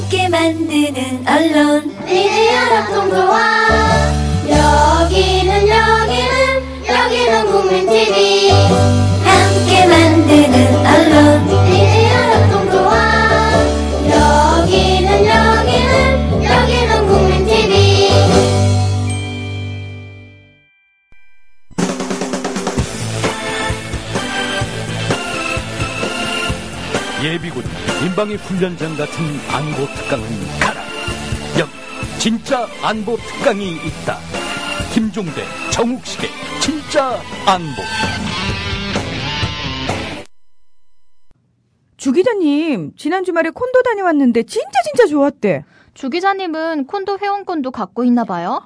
함께 만드는 언론 미디어 협동조합. 여기는 국민TV. 함께 만드는 언론 미디어 협동조합. 여기는 국민TV. 예비군, 민방위 훈련장 같은 안보 특강은 가라. 여기 진짜 안보 특강이 있다. 김종대, 정욱식의 진짜 안보. 주 기자님, 지난 주말에 콘도 다녀왔는데 진짜 좋았대. 주 기자님은 콘도 회원권도 갖고 있나 봐요?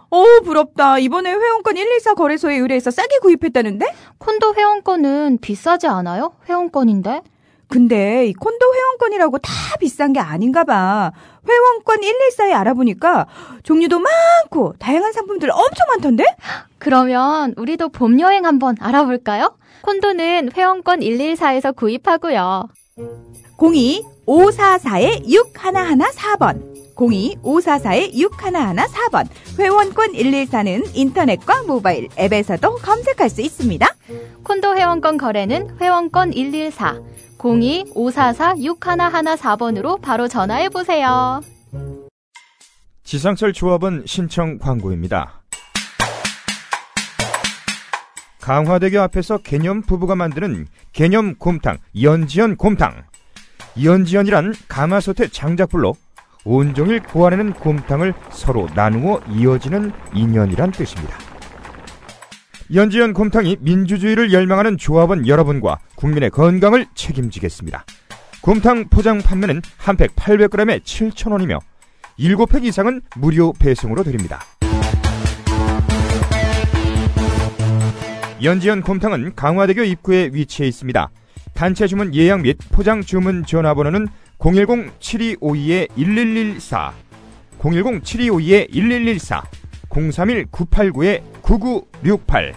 부럽다. 이번에 회원권 114 거래소에 의뢰해서 싸게 구입했다는데? 콘도 회원권은 비싸지 않아요? 회원권인데? 근데 이 콘도 회원권이라고 다 비싼 게 아닌가 봐. 회원권 114에 알아보니까 종류도 많고 다양한 상품들 엄청 많던데? 그러면 우리도 봄 여행 한번 알아볼까요? 콘도는 회원권 114에서 구입하고요. 02-544-6114번 02-544-6114번 회원권 114는 인터넷과 모바일 앱에서도 검색할 수 있습니다. 콘도 회원권 거래는 회원권 114 02-544-6114번으로 바로 전화해보세요. 지상철 조합원 신청 광고입니다. 강화대교 앞에서 개념 부부가 만드는 개념 곰탕 연지연 곰탕. 연지연이란 가마솥의 장작불로 온종일 구워내는 곰탕을 서로 나누어 이어지는 인연이란 뜻입니다. 연지연 곰탕이 민주주의를 열망하는 조합원 여러분과 국민의 건강을 책임지겠습니다. 곰탕 포장 판매는 한 팩 800g에 7,000원이며 7팩 이상은 무료 배송으로 드립니다. 연지연 곰탕은 강화대교 입구에 위치해 있습니다. 단체 주문 예약 및 포장 주문 전화번호는 010-7252-1114, 010-7252-1114, 031-989-9968.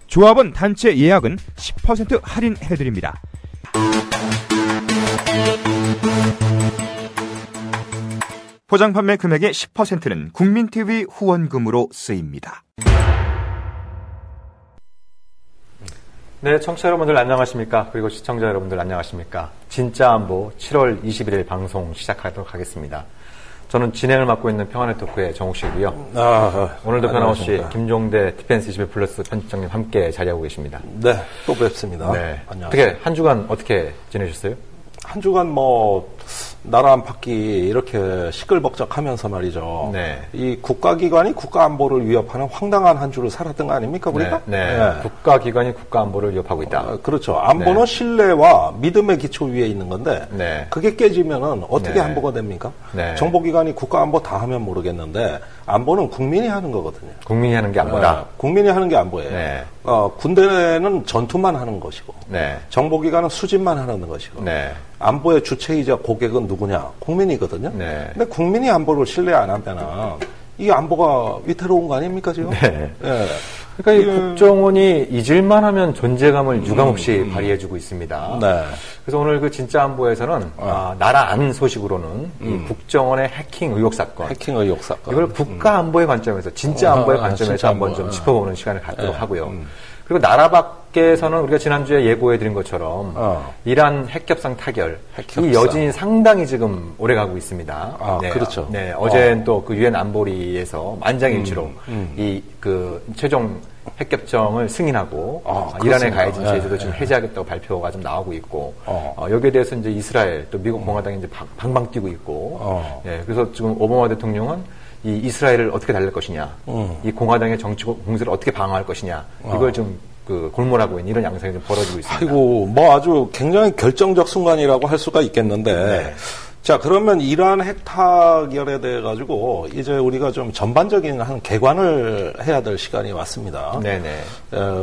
조합원 단체 예약은 10% 할인해드립니다. 포장 판매 금액의 10%는 국민TV 후원금으로 쓰입니다. 네, 청취자 여러분들 안녕하십니까? 그리고 시청자 여러분들 안녕하십니까? 진짜 안보 7월 21일 방송 시작하도록 하겠습니다. 저는 진행을 맡고 있는 평안의 토크의 정욱식이고요. 오늘도 변함없이 김종대 디펜스 21플러스 편집장님 함께 자리하고 계십니다. 네, 또 뵙습니다. 네. 안녕하세요. 어떻게 한 주간 어떻게 지내셨어요? 한 주간 나라 한 바퀴 이렇게 시끌벅적하면서 말이죠. 네. 이 국가기관이 국가안보를 위협하는 황당한 한 주를 살았던 거 아닙니까, 우리가? 네. 국가기관이 국가안보를 위협하고 있다. 그렇죠. 안보는 네. 신뢰와 믿음의 기초 위에 있는 건데, 네. 그게 깨지면은 어떻게 네. 안보가 됩니까? 네. 정보기관이 국가안보 다 하면 모르겠는데, 안보는 국민이 하는 거거든요. 국민이 하는 게 안보다. 국민이 하는 게 안보예요. 네. 군대는 전투만 하는 것이고, 네. 정보기관은 수집만 하는 것이고, 네. 안보의 주체이자 고객은 누구냐? 국민이거든요. 네. 근데 국민이 안보를 신뢰 안 하면은 이 안보가 위태로운 거 아닙니까 지금? 네. 예. 그러니까 이 국정원이 잊을만 하면 존재감을 유감없이 발휘해주고 있습니다. 네. 그래서 오늘 그 진짜 안보에서는 나라 안 소식으로는 이 국정원의 해킹 의혹 사건. 해킹 의혹 사건. 이걸 국가 안보의 관점에서 진짜 안보의 관점에서 진짜 한번 안보. 좀 짚어보는 시간을 갖도록 하고요. 그리고 나라 밖에서는 우리가 지난주에 예고해드린 것처럼 이란 핵협상 타결, 핵협상. 이 여진이 상당히 지금 오래가고 있습니다. 네. 그렇죠. 네, 어제는 또 그 유엔 안보리에서 만장일치로 이 그 최종 핵협정을 승인하고 이란에 가해진 제재도 지금 해제하겠다고 발표가 좀 나오고 있고 여기에 대해서 이제 이스라엘 또 미국 공화당이 이제 방방 뛰고 있고 그래서 지금 오바마 대통령은 이 이스라엘을 어떻게 달랠 것이냐, 이 공화당의 정치 공세를 어떻게 방어할 것이냐, 이걸 좀 그 골몰하고 있는 이런 양상이 좀 벌어지고 있습니다. 아이고, 아주 굉장히 결정적 순간이라고 할 수가 있겠는데, 네. 자, 그러면 이란 핵 타결에 대해 가지고 이제 우리가 좀 전반적인 한 개관을 해야 될 시간이 왔습니다. 네네.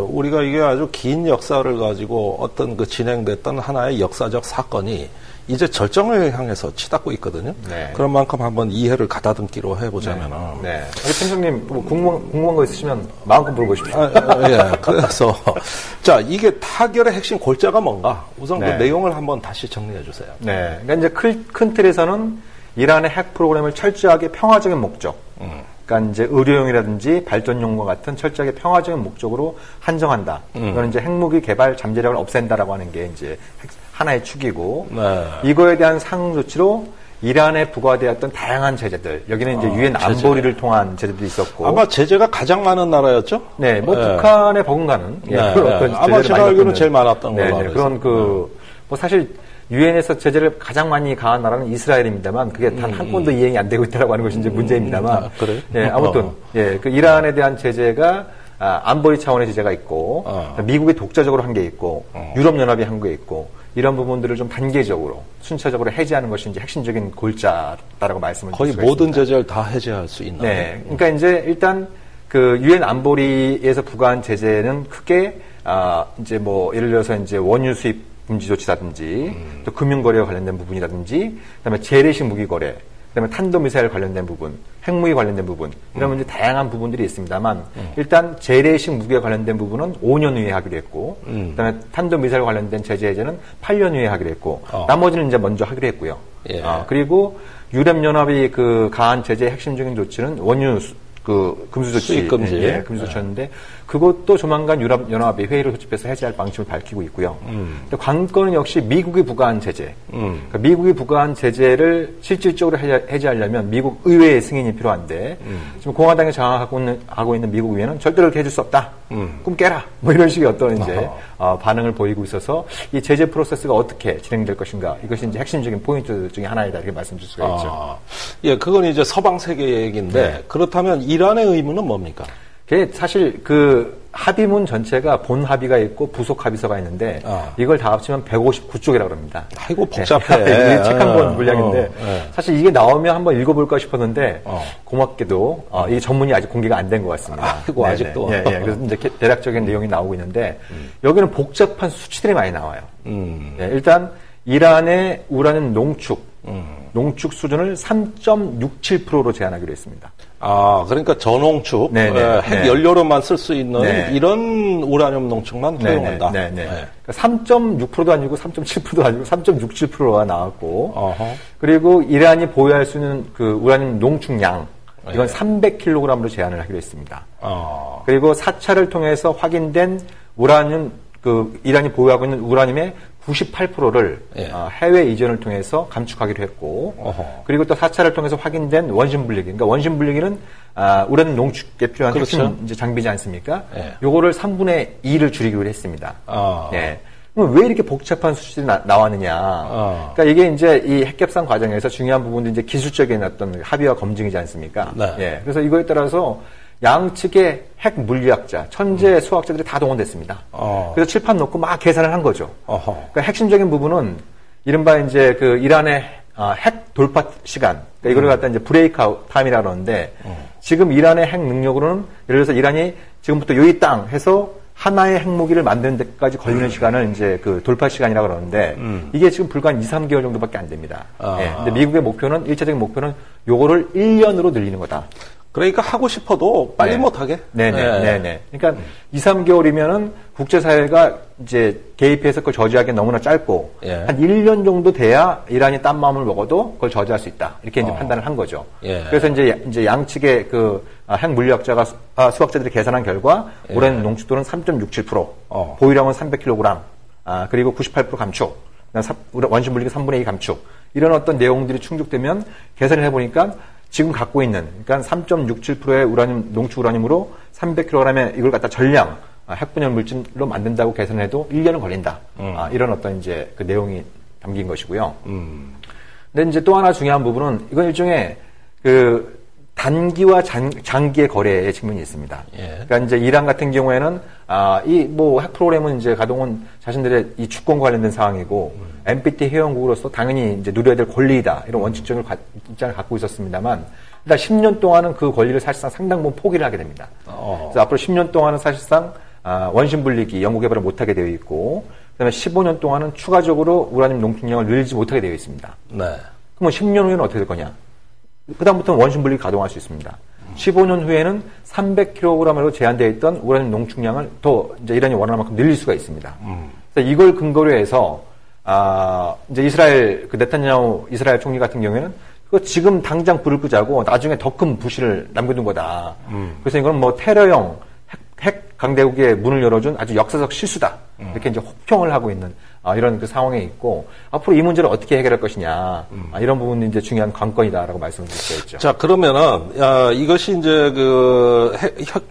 우리가 이게 아주 긴 역사를 가지고 어떤 그 진행됐던 하나의 역사적 사건이 이제 절정을 향해서 치닫고 있거든요. 네. 그런 만큼 한번 이해를 가다듬기로 해보자면은. 네. 편장님 뭐 궁금한 거 있으시면 마음껏 물어보십시오. 예. 그래서 자, 이게 타결의 핵심 골자가 뭔가? 우선 네. 그 내용을 한번 다시 정리해 주세요. 네. 그러니까 이제 큰 틀에서는 이란의 핵 프로그램을 철저하게 평화적인 목적, 그러니까 이제 의료용이라든지 발전용과 같은 철저하게 평화적인 목적으로 한정한다. 이거는 이제 핵무기 개발 잠재력을 없앤다라고 하는 게 이제 하나의 축이고, 이거에 대한 상응 조치로 이란에 부과되었던 다양한 제재들, 여기는 이제 유엔 안보리를 통한 제재도 있었고, 아마 제재가 가장 많은 나라였죠? 네, 뭐 북한에 버금가는, 아마 제가 알기로는 제일 많았던 걸로 알고 그런 뭐 사실 유엔에서 제재를 가장 많이 가한 나라는 이스라엘입니다만 그게 단 한 건도 이행이 안 되고 있다라고 하는 것이 이제 문제입니다만, 그래? 아무튼 그 이란에 대한 제재가 안보리 차원의 제재가 있고, 미국이 독자적으로 한 게 있고, 유럽연합이 한 게 있고, 이런 부분들을 좀 단계적으로 순차적으로 해제하는 것이 이제 핵심적인 골자다라고 말씀을 드릴 수가 거의 모든 있습니다. 제재를 다 해제할 수 있나요? 네, 그러니까 이제 일단 그 유엔 안보리에서 부과한 제재는 크게 이제 뭐 예를 들어서 이제 원유 수입 금지 조치라든지 또 금융거래와 관련된 부분이라든지 그다음에 재래식 무기 거래, 그다음에 탄도미사일 관련된 부분, 핵무기 관련된 부분 이런 문제 다양한 부분들이 있습니다만 일단 재래식 무기와 관련된 부분은 5년 후에 하기로 했고 그다음에 탄도미사일 관련된 제재 해제는 8년 후에 하기로 했고 나머지는 이제 먼저 하기로 했고요. 그리고 유럽연합이 그 가한 제재의 핵심적인 조치는 원유 금수 조치, 수입 금지, 금수 조치였는데 그것도 조만간 유럽연합이 회의를 소집해서 해제할 방침을 밝히고 있고요. 근데 관건은 역시 미국이 부과한 제재. 그러니까 미국이 부과한 제재를 실질적으로 해제하려면 미국 의회의 승인이 필요한데 지금 공화당이 장악하고 있는 미국 의회는 절대로 그렇게 해줄 수 없다. 꿈 깨라. 뭐 이런 식의 어떤 이제 반응을 보이고 있어서 이 제재 프로세스가 어떻게 진행될 것인가 이것이 이제 핵심적인 포인트 중에 하나이다 이렇게 말씀드릴 수가 있죠. 예, 그건 이제 서방 세계 얘기인데 그렇다면 이란의 의무는 뭡니까? 그게 사실 그 합의문 전체가 본 합의가 있고 부속 합의서가 있는데 이걸 다 합치면 159쪽이라고 합니다. 아이고 복잡해. 책 한 권 분량인데 사실 이게 나오면 한번 읽어볼까 싶었는데 고맙게도 이 전문이 아직 공개가 안 된 것 같습니다. 아이고 아직도. 그래서 이제 대략적인 내용이 나오고 있는데 여기는 복잡한 수치들이 많이 나와요. 일단 이란의 우라늄 농축 수준을 3.67%로 제한하기로 했습니다. 그러니까 전홍축, 핵 연료로만 쓸 수 있는 이런 우라늄 농축만 허용한다. 그러니까 3.6%도 아니고 3.7%도 아니고 3.67%가 나왔고, 그리고 이란이 보유할 수 있는 그 우라늄 농축량, 이건 300kg으로 제한을 하기로 했습니다. 그리고 사찰을 통해서 확인된 이란이 보유하고 있는 우라늄의 98%를 해외 이전을 통해서 감축하기로 했고, 그리고 또 사찰을 통해서 확인된 원심 분리기, 그러니까 원심 분리기는 우라늄 농축에 필요한 핵심 이제 장비지 않습니까? 요거를 3분의 2를 줄이기로 했습니다. 그럼 왜 이렇게 복잡한 수치들이 나왔느냐? 그러니까 이게 이제 이 핵협상 과정에서 중요한 부분도 이제 기술적인 어떤 합의와 검증이지 않습니까? 그래서 이거에 따라서 양측의 핵 물리학자, 천재 수학자들이 다 동원됐습니다. 그래서 칠판 놓고 막 계산을 한 거죠. 그러니까 핵심적인 부분은 이른바 이제 그 이란의 핵 돌파 시간, 그러니까 이거를 갖다 이제 브레이크 타임이라고 그러는데 지금 이란의 핵 능력으로는 예를 들어서 이란이 지금부터 요이 땅 해서 하나의 핵무기를 만드는 데까지 걸리는 시간을 이제 그 돌파 시간이라고 그러는데 이게 지금 불과 한 2, 3개월 정도밖에 안 됩니다. 근데 미국의 목표는, 일차적인 목표는 요거를 1년으로 늘리는 거다. 그러니까 하고 싶어도 빨리 못하게? 그러니까 2, 3개월이면은 국제사회가 이제 개입해서 그걸 저지하기 너무나 짧고, 한 1년 정도 돼야 이란이 딴 마음을 먹어도 그걸 저지할 수 있다. 이렇게 이제 판단을 한 거죠. 그래서 이제 양측의 그 핵 물리학자가, 수학자들이 계산한 결과, 우라늄 농축도는 3.67%, 보유량은 300kg, 그리고 98% 감축, 원심 분리기 3분의 2 감축, 이런 어떤 내용들이 충족되면 계산을 해보니까 지금 갖고 있는, 그러니까 3.67%의 농축 우라늄으로 300kg의 이걸 갖다 전량 핵분열 물질로 만든다고 계산을 해도 1년은 걸린다. 이런 어떤 이제 그 내용이 담긴 것이고요. 근데 이제 또 하나 중요한 부분은 이건 일종의 그 단기와 장기의 거래의 측면이 있습니다. 그러니까 이제 이란 같은 경우에는 이 뭐 핵 프로그램은 이제 가동은 자신들의 이 주권과 관련된 상황이고 NPT 회원국으로서 당연히 이제 누려야 될 권리이다 이런 원칙적인 입장을 갖고 있었습니다만 일단 10년 동안은 그 권리를 사실상 상당 부분 포기를 하게 됩니다. 그래서 앞으로 10년 동안은 사실상 원심 분리기 연구 개발을 못하게 되어 있고 그다음에 15년 동안은 추가적으로 우라늄 농축량을 늘리지 못하게 되어 있습니다. 그러면 10년 후에는 어떻게 될 거냐? 그다음부터는 원심 분리기 가동할 수 있습니다. 15년 후에는 300kg으로 제한되어 있던 우라늄 농축량을 더 이제 이란이 원하는 만큼 늘릴 수가 있습니다. 그래서 이걸 근거로 해서 이제 이스라엘 그 네타냐후 이스라엘 총리 같은 경우에는 그 지금 당장 불을 끄자고 나중에 더 큰 부실을 남겨둔 거다. 그래서 이건 뭐 테러형 핵 강대국의 문을 열어준 아주 역사적 실수다. 이렇게 이제 혹평을 하고 있는 이런 그 상황에 있고 앞으로 이 문제를 어떻게 해결할 것이냐 이런 부분이 이제 중요한 관건이다라고 말씀드릴 수 있죠. 자 그러면은 이것이 이제 그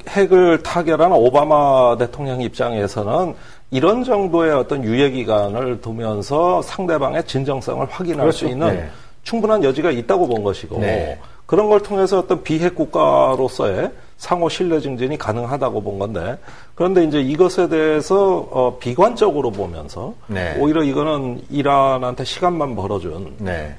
핵을 타결한 오바마 대통령 입장에서는 이런 정도의 어떤 유예 기간을 두면서 상대방의 진정성을 확인할 그렇죠. 수 있는 네. 충분한 여지가 있다고 본 것이고 네. 그런 걸 통해서 어떤 비핵 국가로서의 상호 신뢰 증진이 가능하다고 본 건데 그런데 이제 이것에 대해서 비관적으로 보면서 네. 오히려 이거는 이란한테 시간만 벌어준 네.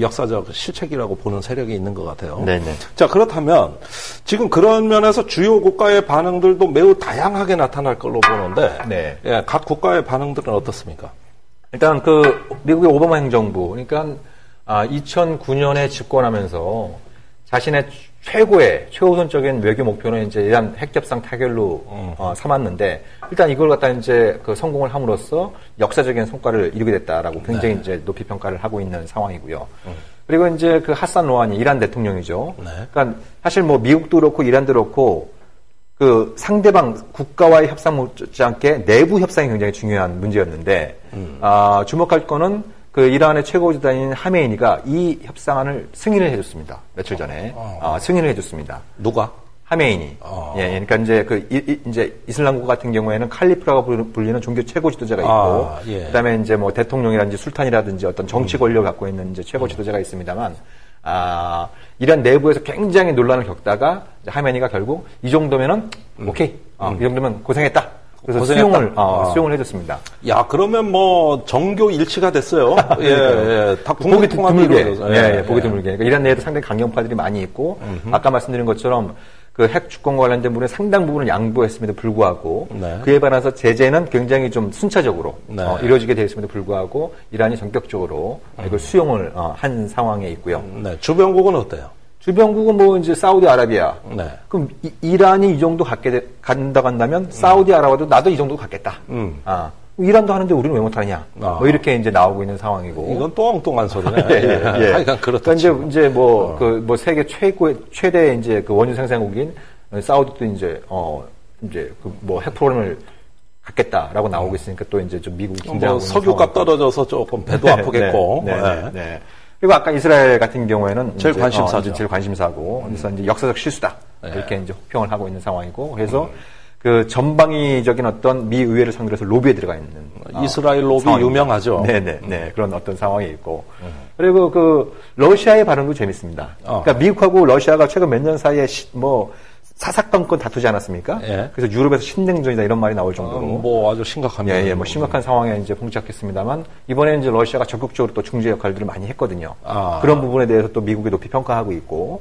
역사적 실책이라고 보는 세력이 있는 것 같아요. 네, 네. 자 그렇다면 지금 그런 면에서 주요 국가의 반응들도 매우 다양하게 나타날 걸로 보는데 네. 예, 각 국가의 반응들은 어떻습니까? 일단 그 미국의 오바마 행정부 그러니까 2009년에 집권하면서 자신의 최우선적인 외교 목표는 이제 이란 핵협상 타결로 삼았는데 일단 이걸 갖다 이제 그 성공을 함으로써 역사적인 성과를 이루게 됐다라고 굉장히 네. 이제 높이 평가를 하고 있는 상황이고요. 그리고 이제 그 하산 로하니 이란 대통령이죠. 네. 그러니까 사실 뭐 미국도 그렇고 이란도 그렇고 그 상대방 국가와의 협상 못지않게 내부 협상이 굉장히 중요한 문제였는데 주목할 거는 그 이란의 최고 지도자인 하메이니가 이 협상안을 승인을 해줬습니다. 며칠 전에 승인을 해줬습니다. 누가? 하메이니. 예, 그러니까 이제 이제 이슬람국 같은 경우에는 칼리프라고 불리는 종교 최고 지도자가 있고, 예. 그다음에 이제 뭐 대통령이라든지 술탄이라든지 어떤 정치 권력을 갖고 있는 이제 최고 지도자가 있습니다만, 이란 내부에서 굉장히 논란을 겪다가 이제 하메이니가 결국 이 정도면은 오케이, 이 정도면 고생했다. 그래서 수용을 해줬습니다. 야, 그러면 뭐 정교 일치가 됐어요. 예. 다 보기 드물게. 예, 보기 드물게. 그러니까 이란 내에도 상당히 강경파들이 많이 있고, 아까 말씀드린 것처럼 그 핵 주권과 관련된 부분의 상당 부분을 양보했음에도 불구하고, 네. 그에 반해서 제재는 굉장히 좀 순차적으로 네. 이루어지게 되어 있음에도 불구하고, 이란이 전격적으로 이걸 수용을 한 상황에 있고요. 네. 주변국은 어때요? 주변국은 뭐 이제 사우디아라비아. 네. 그럼 이란이 이 정도 간다고 한다면 사우디아라비아도 나도 이 정도 갖겠다. 이란도 하는데 우리는 왜 못하느냐. 뭐 이렇게 이제 나오고 있는 상황이고. 이건 또 엉뚱한 소리네. 예. 하여간 그렇다. 그러니까 이제 뭐 세계 최대 이제 그 원유 생산국인 사우디도 이제 그 뭐 핵 프로그램을 갖겠다라고 나오고 있으니까 또 이제 좀 미국이 긴장하고 석유값 떨어져서 조금 배도 아프겠고. 네. 그리고 아까 이스라엘 같은 경우에는 제일 관심사죠. 제일 관심사고 그래서 이제 역사적 실수다 이렇게 이제 혹평을 하고 있는 상황이고 그래서 그 전방위적인 어떤 미 의회를 상대로 해서 로비에 들어가 있는 이스라엘 로비 상황입니다. 유명하죠. 네 그런 어떤 상황이 있고 그리고 그 러시아의 반응도 재밌습니다. 그러니까 미국하고 러시아가 최근 몇 년 사이에 뭐 사사건건 다투지 않았습니까? 예. 그래서 유럽에서 신냉전이다 이런 말이 나올 정도로 뭐 아주 심각합니다. 뭐 심각한 상황에 이제 봉착했습니다만 이번에 이제 러시아가 적극적으로 또 중재 역할들을 많이 했거든요. 그런 부분에 대해서 또 미국이 높이 평가하고 있고.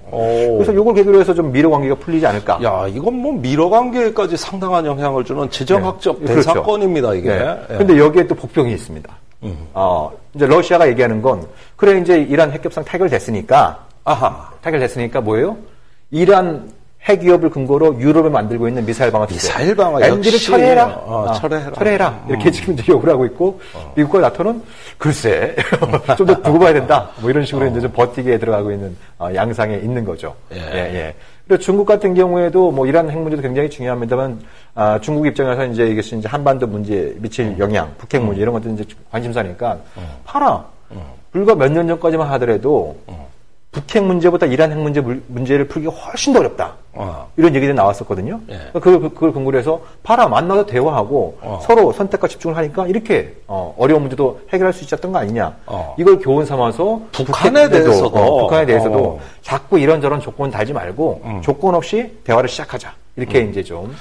그래서 이걸 계기로 해서 좀 미러 관계가 풀리지 않을까. 야, 이건 뭐 미러 관계까지 상당한 영향을 주는 지정학적 대사건입니다, 이게. 근데 여기에 또 복병이 있습니다. 이제 러시아가 얘기하는 건 그래 이제 이란 핵협상 타결됐으니까 뭐예요? 이란 핵위협을 근거로 유럽에 만들고 있는 미사일 방어 엔지를 철회해라. 이렇게 지금 이제 요구를 하고 있고 미국과 나토는 글쎄 좀 더 두고 봐야 된다. 뭐 이런 식으로 이제 좀 버티기에 들어가고 있는 양상에 있는 거죠. 예. 그리고 중국 같은 경우에도 뭐 이란 핵 문제도 굉장히 중요합니다만 중국 입장에서 이제 이것이 이제 한반도 문제에 미칠 영향, 북핵 문제 이런 것들 이제 관심사니까 봐라. 불과 몇 년 전까지만 하더라도 북핵 문제보다 이란 핵 문제를 풀기가 훨씬 더 어렵다. 이런 얘기들이 나왔었거든요. 그걸 근거로 해서 봐라 만나서 대화하고 서로 선택과 집중을 하니까 이렇게 어려운 문제도 해결할 수 있었던 거 아니냐. 이걸 교훈 삼아서 북한에 대해서도 자꾸 이런저런 조건 달지 말고 조건 없이 대화를 시작하자. 이렇게 이제 좀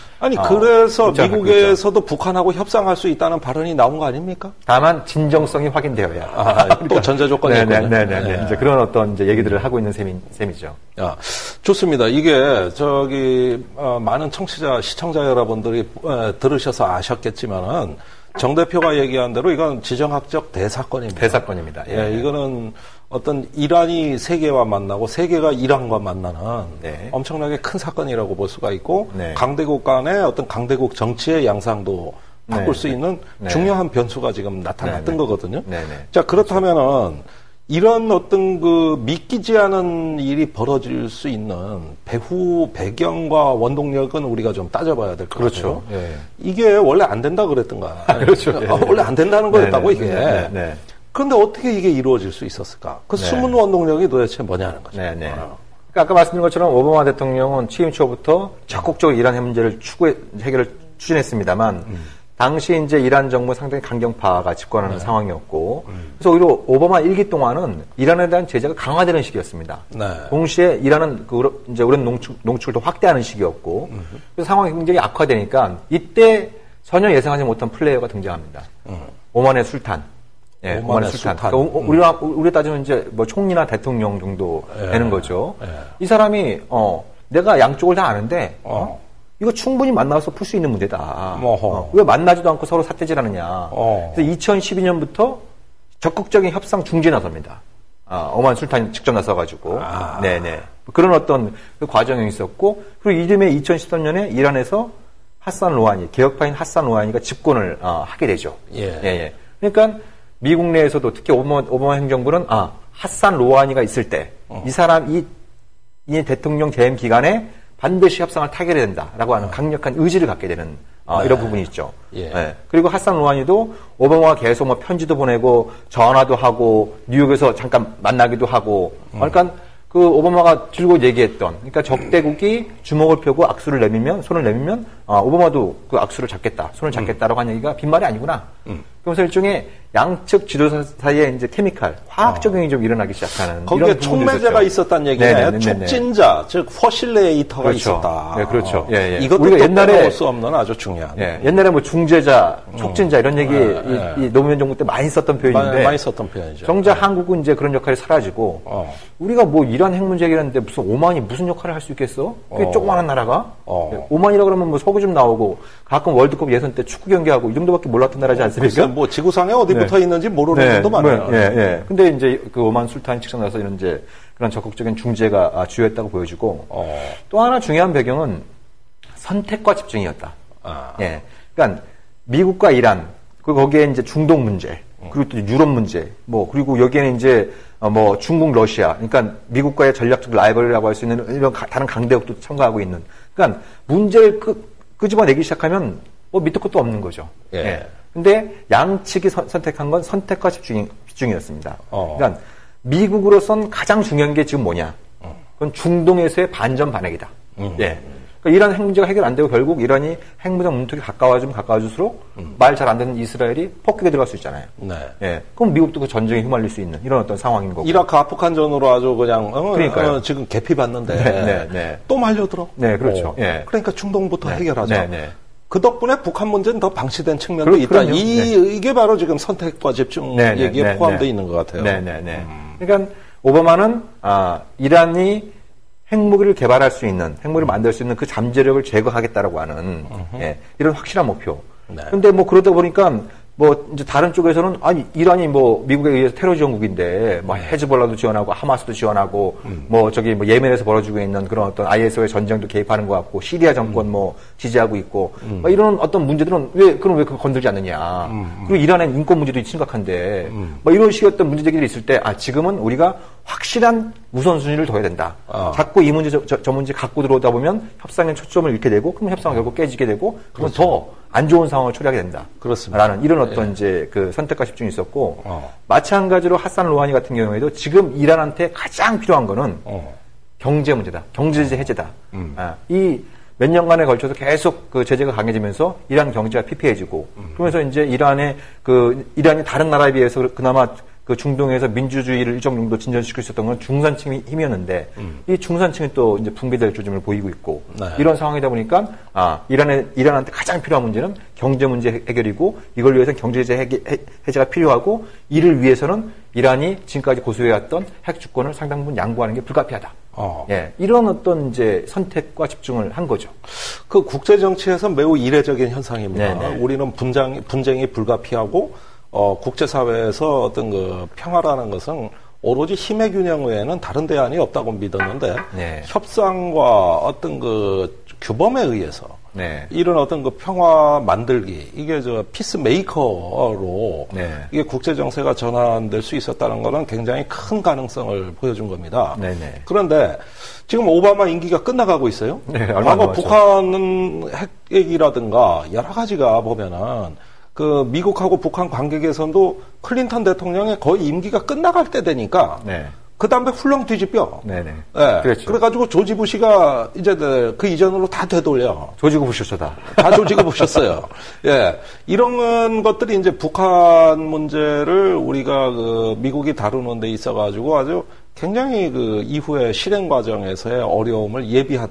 그래서 미국에서도 북한하고 협상할 수 있다는 발언이 나온 거 아닙니까? 다만 진정성이 확인되어야. 또 전제 조건이 있군요. 네. 이제 그런 어떤 이제 얘기들을 하고 있는 셈이죠. 좋습니다. 이게 많은 시청자 여러분들이 들으셔서 아셨겠지만은 정 대표가 얘기한 대로 이건 지정학적 대사건입니다. 대사건입니다. 이거는 어떤 이란이 세계와 만나고 세계가 이란과 만나는 엄청나게 큰 사건이라고 볼 수가 있고 강대국 간의 어떤 강대국 정치의 양상도 바꿀 수 있는 중요한 변수가 지금 나타났던 거거든요. 자, 그렇다면은 이런 어떤 그 믿기지 않은 일이 벌어질 수 있는 배경과 원동력은 우리가 좀 따져봐야 될 것 그렇죠. 같아요. 예. 이게 원래 안 된다 그랬던가. 그렇죠. 예. 원래 안 된다는 거였다고, 이게. 네. 그런데 어떻게 이게 이루어질 수 있었을까? 그 숨은 원동력이 도대체 뭐냐는 거죠. 네. 그러니까 아까 말씀드린 것처럼 오바마 대통령은 취임 초부터 적극적으로 이란 문제를 해결을 추진했습니다만, 당시 이제 이란 정부 상당히 강경파가 집권하는 상황이었고, 그래서 오히려 오바마 1기 동안은 이란에 대한 제재가 강화되는 시기였습니다. 동시에 이란은 이제 우란 농축을 더 확대하는 시기였고, 그래서 상황이 굉장히 악화되니까 이때 전혀 예상하지 못한 플레이어가 등장합니다. 오만의 술탄. 예, 오만의 술탄. 그러니까 우리가 따지면 이제 뭐 총리나 대통령 정도 되는 거죠. 이 사람이 내가 양쪽을 다 아는데. 이거 충분히 만나서 풀 수 있는 문제다. 왜 만나지도 않고 서로 삿대질하느냐. 그래서 2012년부터 적극적인 협상 중지에 나섭니다. 오만 술탄이 직접 나서가지고. 네네. 그런 어떤 그 과정이 있었고, 그리고 이듬해 2013년에 이란에서 하산 로하니, 개혁파인 하산 로하니가 집권을 하게 되죠. 예. 그러니까 미국 내에서도 특히 오바마 행정부는 하산 로하니가 있을 때 이 사람 이 대통령 재임 기간에 반드시 협상을 타결해야 된다라고 하는 강력한 의지를 갖게 되는 이런 부분이 있죠. 그리고 하산 로하니도 오바마가 계속 뭐 편지도 보내고 전화도 하고 뉴욕에서 잠깐 만나기도 하고 그러니까 그 오바마가 들고 얘기했던 그러니까 적대국이 주먹을 펴고 손을 내밀면 오바마도 그 악수를 잡겠다, 손을 잡겠다라고 한 얘기가 빈말이 아니구나. 그러면서 일종의 양측 지도자 사이에 이제 화학 적용이 좀 일어나기 시작하는 거기에 촉매제가 있었다는 얘기네. 촉진자, 즉 퍼실레이터가 그렇죠. 있었다. 네, 그렇죠. 이것도 우리가 옛날에 빼놓을 수 없는 아주 중요한. 옛날에 뭐 중재자, 촉진자 이런 얘기 이 노무현 정부 때 많이 썼던 표현인데 많이 썼던 표현이죠. 정작 한국은 이제 그런 역할이 사라지고 우리가 뭐 이란 핵 문제 해결하는데 무슨 오만이 무슨 역할을 할 수 있겠어? 그 조그마한 나라가 오만이라 그러면 뭐 서구 좀 나오고 가끔 월드컵 예선 때 축구 경기하고 이 정도밖에 몰랐던 나라지 않습니까? 뭐 지구상에 어디 붙어 있는지 모르는 분도 많아요. 근데 이제 그 오만 술탄이 직접 나서 이런 이제 그런 적극적인 중재가 주요했다고 보여지고 또 하나 중요한 배경은 선택과 집중이었다. 그러니까 미국과 이란 그리고 거기에 이제 중동 문제 그리고 또 유럽 문제 뭐 그리고 여기에는 이제 뭐 중국 러시아 그러니까 미국과의 전략적 라이벌이라고 할 수 있는 이런 다른 강대국도 참가하고 있는 그러니까 문제를 끄집어내기 시작하면 뭐 밑도 끝도 없는 거죠. 근데 양측이 선택한 건 선택과 집중이었습니다. 그러니까 미국으로선 가장 중요한 게 지금 뭐냐? 그건 중동에서의 반전반핵이다. 그러니까 이란 핵 문제가 해결 안 되고 결국 이란이 핵무장 문턱이 가까워질수록 말 잘 안 듣는 이스라엘이 폭격에 들어갈 수 있잖아요. 그럼 미국도 그 전쟁에 휘말릴 수 있는 이런 어떤 상황인 거고. 이라크 아프간전으로 아주 그냥 지금 개피받는데 또 말려들어. 그렇죠. 그러니까 중동부터 해결하자. 그 덕분에 북한 문제는 더 방치된 측면도 있다. 이게 바로 지금 선택과 집중 얘기에 포함되어 있는 것 같아요. 그러니까 오바마는 이란이 핵무기를 개발할 수 있는, 핵무기를 만들 수 있는 그 잠재력을 제거하겠다라고 하는 이런 확실한 목표. 그런데 뭐 그러다 보니까 뭐 이제 다른 쪽에서는 이란이 뭐 미국에 의해서 테러 지원국인데 뭐 헤즈볼라도 지원하고 하마스도 지원하고 뭐 저기 뭐 예멘에서 벌어지고 있는 그런 어떤 ISO의 전쟁도 개입하는 것 같고 시리아 정권 뭐 지지하고 있고 뭐 이런 어떤 문제들은 왜 그걸 건들지 않느냐. 그리고 이란의 인권 문제도 심각한데 뭐 이런 식의 어떤 문제 제기들이 있을 때 지금은 우리가 확실한 우선순위를 둬야 된다. 자꾸 이 문제 저 문제 갖고 들어오다 보면 협상에 초점을 잃게 되고 그럼 협상은 결국 깨지게 되고 그건 더 안 좋은 상황을 초래하게 된다. 그렇습니다. 라는 이런 어떤 이제 그 선택과 집중이 있었고 마찬가지로 하산 로하니 같은 경우에도 지금 이란한테 가장 필요한 거는 경제 문제다. 경제 제재 해제다. 이 몇 년간에 걸쳐서 계속 그 제재가 강해지면서 이란 경제가 피폐해지고 그러면서 이제 이란이 다른 나라에 비해서 그나마 그 중동에서 민주주의를 일정 정도 진전시킬 수 있었던 건 중산층의 힘이었는데 이 중산층이 또 이제 붕괴될 조짐을 보이고 있고 이런 상황이다 보니까 이란한테 가장 필요한 문제는 경제 문제 해결이고 이걸 위해서는 경제 제재 해제가 필요하고 이를 위해서는 이란이 지금까지 고수해왔던 핵 주권을 상당 부분 양보하는 게 불가피하다. 이런 어떤 이제 선택과 집중을 한 거죠. 그 국제 정치에서 매우 이례적인 현상입니다. 우리는 분쟁이 불가피하고 국제사회에서 어떤 그 평화라는 것은 오로지 힘의 균형 외에는 다른 대안이 없다고 믿었는데 협상과 어떤 그 규범에 의해서 네. 이런 어떤 그 평화 만들기, 이게 저 피스 메이커로 네. 이게 국제 정세가 전환될 수 있었다는 거는 굉장히 큰 가능성을 보여준 겁니다. 네네. 그런데 지금 오바마 임기가 끝나가고 있어요. 네, 얼마 안 과거 남았죠. 북한은 핵 얘기라든가 여러 가지가 보면은 그 미국하고 북한 관계 개선도 클린턴 대통령의 거의 임기가 끝나갈 때 되니까 네. 그 다음에 훌렁 뒤집혀. 네네. 예. 그렇죠. 그래가지고 조지 부시가 이제 그 이전으로 다 되돌려. 조지고 부셨다. 다 조지고 부셨어요. 예. 이런 것들이 이제 북한 문제를 우리가 그 미국이 다루는 데 있어가지고 아주 굉장히 그 이후에 실행 과정에서의 어려움을 예비한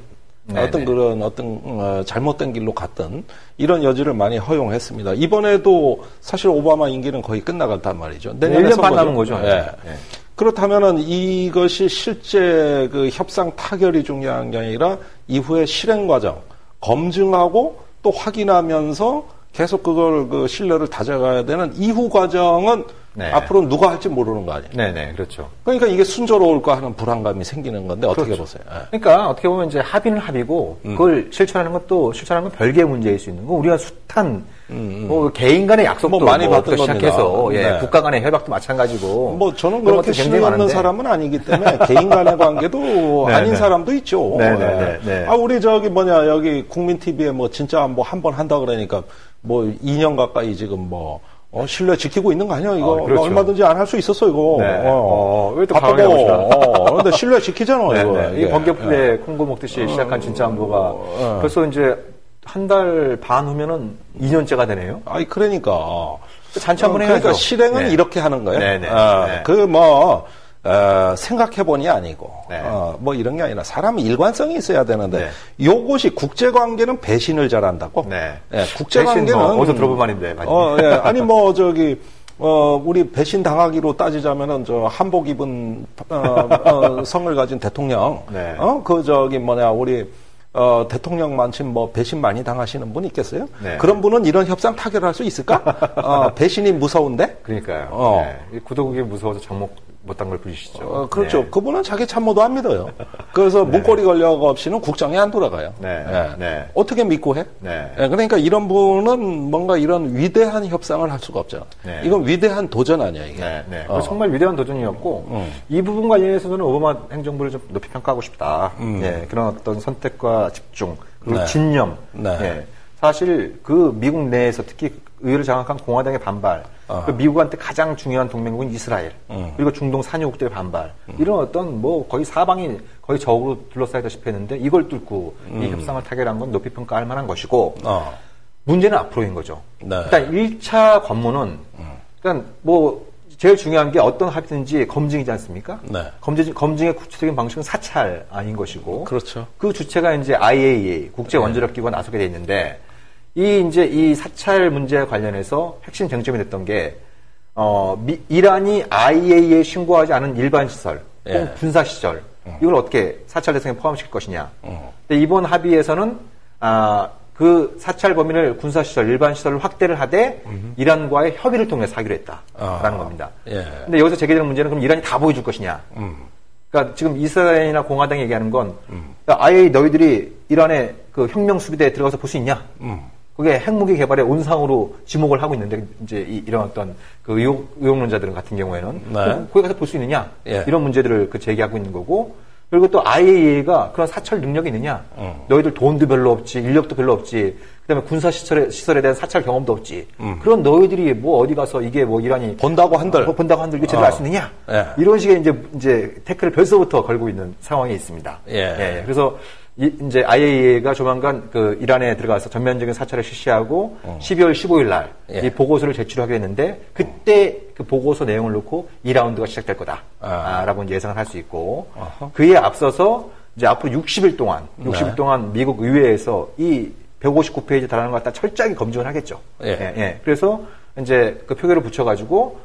어떤 그런 잘못된 길로 갔던 이런 여지를 많이 허용했습니다. 이번에도 사실 오바마 임기는 거의 끝나갔단 말이죠. 내년에 1년 반 남은 거죠. 예. 네. 그렇다면은 이것이 실제 그 협상 타결이 중요한 게 아니라 이후의 실행 과정, 검증하고 또 확인하면서 계속 그걸 그 신뢰를 다져가야 되는 이후 과정은 네. 앞으로 누가 할지 모르는 거 아니에요. 네네, 그렇죠. 그러니까 이게 순조로울까 하는 불안감이 생기는 건데 어떻게 그렇죠. 보세요? 예. 그러니까 어떻게 보면 이제 합의는 합의고 그걸 실천하는 건 별개의 문제일 수 있는 거. 우리가 숱한 뭐 개인 간의 약속도 뭐 많이 봤던 시작해서 겁니다. 예, 네. 국가 간의 협약도 마찬가지고. 뭐 저는 그런 그렇게 것도 굉장히 신뢰 없는 많은데. 사람은 아니기 때문에 개인 간의 관계도 네, 아닌 네. 사람도 있죠. 네. 네. 아 우리 저기 여기 국민 TV에 뭐 진짜 뭐 한 번 한다 그러니까 뭐 2년 가까이 지금 뭐 신뢰 지키고 있는 거 아니야 이거. 그렇죠. 얼마든지 안 할 수 있었어 이거. 네. 왜 또 바쁘고. 강하게 하시나? 근데 신뢰 지키잖아 이거. 네. 이 번개풀에 콩고 먹듯이 시작한 진짜 안보가 벌써 이제 한 달 반 후면은 2년째가 되네요. 아이 그러니까. 잔치 한번 해야죠. 그러니까 실행은 네. 이렇게 하는 거예요. 네네. 생각해보니 아니고, 네. 뭐 이런 게 아니라 사람이 일관성이 있어야 되는데, 네. 요것이 국제관계는 배신을 잘한다고? 네. 예, 국제관계는. 어디서 들어본 말인데, 예. 아니, 우리 배신 당하기로 따지자면은, 한복 입은, 성을 가진 대통령, 네. 우리, 대통령 만큼 배신 많이 당하시는 분 있겠어요? 네. 그런 분은 이런 협상 타결할 수 있을까? 배신이 무서운데? 그러니까요. 네. 구독이 무서워서 정목 못한 걸 부리시죠. 그렇죠. 네. 그분은 자기 참모도 안 믿어요. 그래서 문고리 권력 없이는 국정이 안 돌아가요. 네. 예. 네. 어떻게 믿고 해? 네. 예, 그러니까 이런 분은 뭔가 이런 위대한 협상을 할 수가 없잖아. 네. 이건 위대한 도전 아니야, 이게. 네. 정말 위대한 도전이었고, 이 부분 관련해서는 오바마 행정부를 좀 높이 평가하고 싶다. 예, 그런 어떤 선택과 집중, 그리고 네. 진념. 네. 예. 사실 그 미국 내에서 특히 의회를 장악한 공화당의 반발, 그 미국한테 가장 중요한 동맹국인 이스라엘, 그리고 중동 산유국들의 반발, 이런 어떤 거의 사방이 거의 적으로 둘러싸이다시피 했는데 이걸 뚫고 이 협상을 타결한 건 높이 평가할 만한 것이고, 문제는 앞으로인 거죠. 네. 일단 1차 관문은, 그러니까 제일 중요한 게 어떤 합의든지 검증이지 않습니까? 네. 검증의 구체적인 방식은 사찰 아닌 것이고. 그렇죠. 그 주체가 이제 IAEA, 국제 원자력 기구가 나서게 돼 있는데, 이 사찰 문제에 관련해서 핵심 쟁점이 됐던 게, 이란이 IAEA에 신고하지 않은 일반 시설, 혹은 군사 시설, 이걸 어떻게 사찰 대상에 포함시킬 것이냐. 근데 이번 합의에서는, 그 사찰 범위를 군사시설, 일반시설을 확대를 하되 이란과의 협의를 통해 하기로 했다라는 겁니다. 예. 근데 여기서 제기되는 문제는 그럼 이란이 다 보여줄 것이냐. 그러니까 지금 이스라엘이나 공화당이 얘기하는 건 아예 너희들이 이란의 그 혁명 수비대에 들어가서 볼 수 있냐. 그게 핵무기 개발의 온상으로 지목을 하고 있는데 이제 이런 어떤 그 의혹론자들 같은 경우에는 네. 거기 가서 볼 수 있느냐. 예. 이런 문제들을 제기하고 있는 거고 그리고 또 IAEA가 그런 사찰 능력이 있느냐? 너희들 돈도 별로 없지, 인력도 별로 없지, 그다음에 군사 시설에 대한 사찰 경험도 없지. 그런 너희들이 어디 가서 이게 이란이 본다고 한들 이게 제대로 알 수 있느냐? 예. 이런 식의 이제 태클을 벌써부터 걸고 있는 상황에 있습니다. 예. 그래서 이제 IAEA가 조만간 그 이란에 들어가서 전면적인 사찰을 실시하고 12월 15일 날 이 보고서를 제출하게 했는데 그때 그 보고서 내용을 놓고 2라운드가 시작될 거다라고 이제 예상을 할 수 있고 그에 앞서서 이제 앞으로 60일 동안 미국 의회에서 이 159페이지 달하는 걸 갖다 철저하게 검증을 하겠죠. 그래서 이제 그 표결을 붙여가지고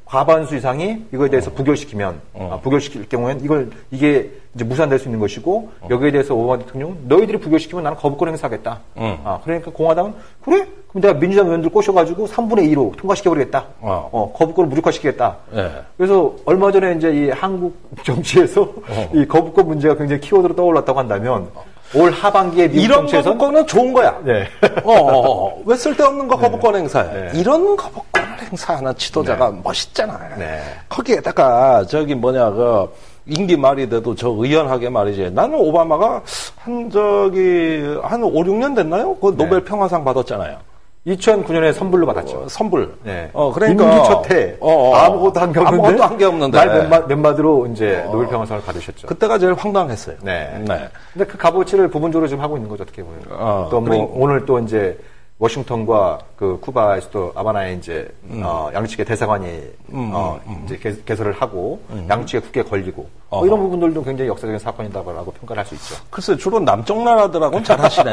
과반수 이상이 이거에 대해서 부결시키면 부결시킬 경우에는 이게 이제 무산될 수 있는 것이고 여기에 대해서 오바마 대통령은 너희들이 부결시키면 나는 거부권 행사하겠다. 그러니까 공화당은 그래? 그럼 내가 민주당 의원들 꼬셔가지고 3분의 2로 통과시켜버리겠다. 거부권을 무력화시키겠다. 그래서 얼마 전에 이제 이 한국 정치에서 이 거부권 문제가 굉장히 키워드로 떠올랐다고 한다면 올 하반기에 미국 이런 정치에선 거부권은 좋은 거야. 네. 왜 쓸데없는 거 거부권 행사해? 네. 이런 거부권 행사하는 지도자가 멋있잖아요. 네. 거기에다가 임기 말이 돼도 저 의연하게 말이지. 나는 오바마가 한 5, 6년 됐나요? 그 노벨 평화상 받았잖아요. 2009년에 선불로 받았죠. 선불. 네. 그러니까. 임기 초태. 아무것도 한 게 없는데. 아무것도 한 게 없는데. 말 몇 마디로 이제 노벨 평화상을 받으셨죠. 그때가 제일 황당했어요. 네. 근데 그 값어치를 부분적으로 지금 하고 있는 거죠, 어떻게 보면. 또 오늘 또 이제 워싱턴과 그 쿠바에서 또 아바나에 이제 양측의 대사관이 이제 개설을 하고 양측의 국회에 걸리고 이런 부분들도 굉장히 역사적인 사건이다라고 평가를 할 수 있죠. 글쎄 주로 남쪽 나라들하고는 잘하시네.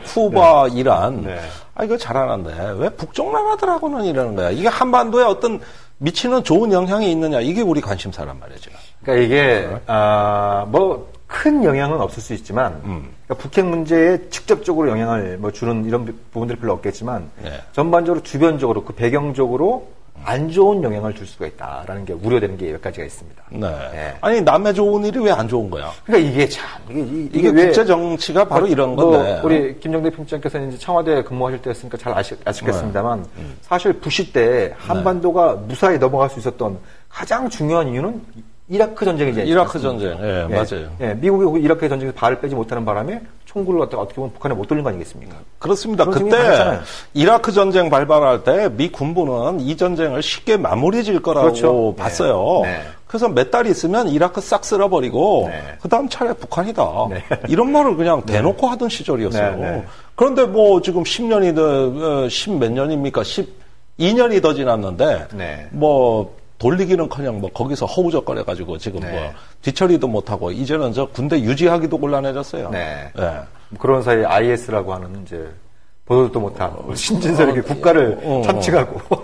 쿠바, 이란. 네. 이거 잘하는데 왜 북쪽 나라들하고는 이러는 거야? 이게 한반도에 어떤 미치는 좋은 영향이 있느냐? 이게 우리 관심사란 말이죠. 그러니까 이게 큰 영향은 없을 수 있지만 그러니까 북핵 문제에 직접적으로 영향을 주는 이런 부분들이 별로 없겠지만 전반적으로 주변적으로 그 배경적으로 안 좋은 영향을 줄 수가 있다라는 게 우려되는 게 몇 가지가 있습니다. 네. 아니 남의 좋은 일이 왜 안 좋은 거야? 그러니까 이게 참 이게 왜 국제 정치가 바로 이런 건데. 우리 김정대 평론가께서는 이제 청와대에 근무하실 때였으니까 잘 아시겠습니다만 사실 부시 때 한반도가 무사히 넘어갈 수 있었던 가장 중요한 이유는 이라크 전쟁이지. 이라크 전쟁. 맞아요. 미국이 이라크 전쟁에서 발을 빼지 못하는 바람에 총구를 갖다가 어떻게 보면 북한에 못 돌린 거 아니겠습니까? 그렇습니다. 그때 이라크 전쟁 발발할 때 미 군부는 이 전쟁을 쉽게 마무리 질 거라고 봤어요. 그래서 몇 달 있으면 이라크 싹 쓸어버리고 그다음 차례 북한이다. 이런 말을 그냥 대놓고 하던 시절이었어요. 그런데 지금 10년이 십몇 년입니까? 12년이 더 지났는데 돌리기는커녕 거기서 허우적거려가지고 지금 뒤처리도 못하고 이제는 저 군대 유지하기도 곤란해졌어요. 그런 사이 IS라고 하는 이제 보도도 못한 신진설에게 국가를 참칭하고.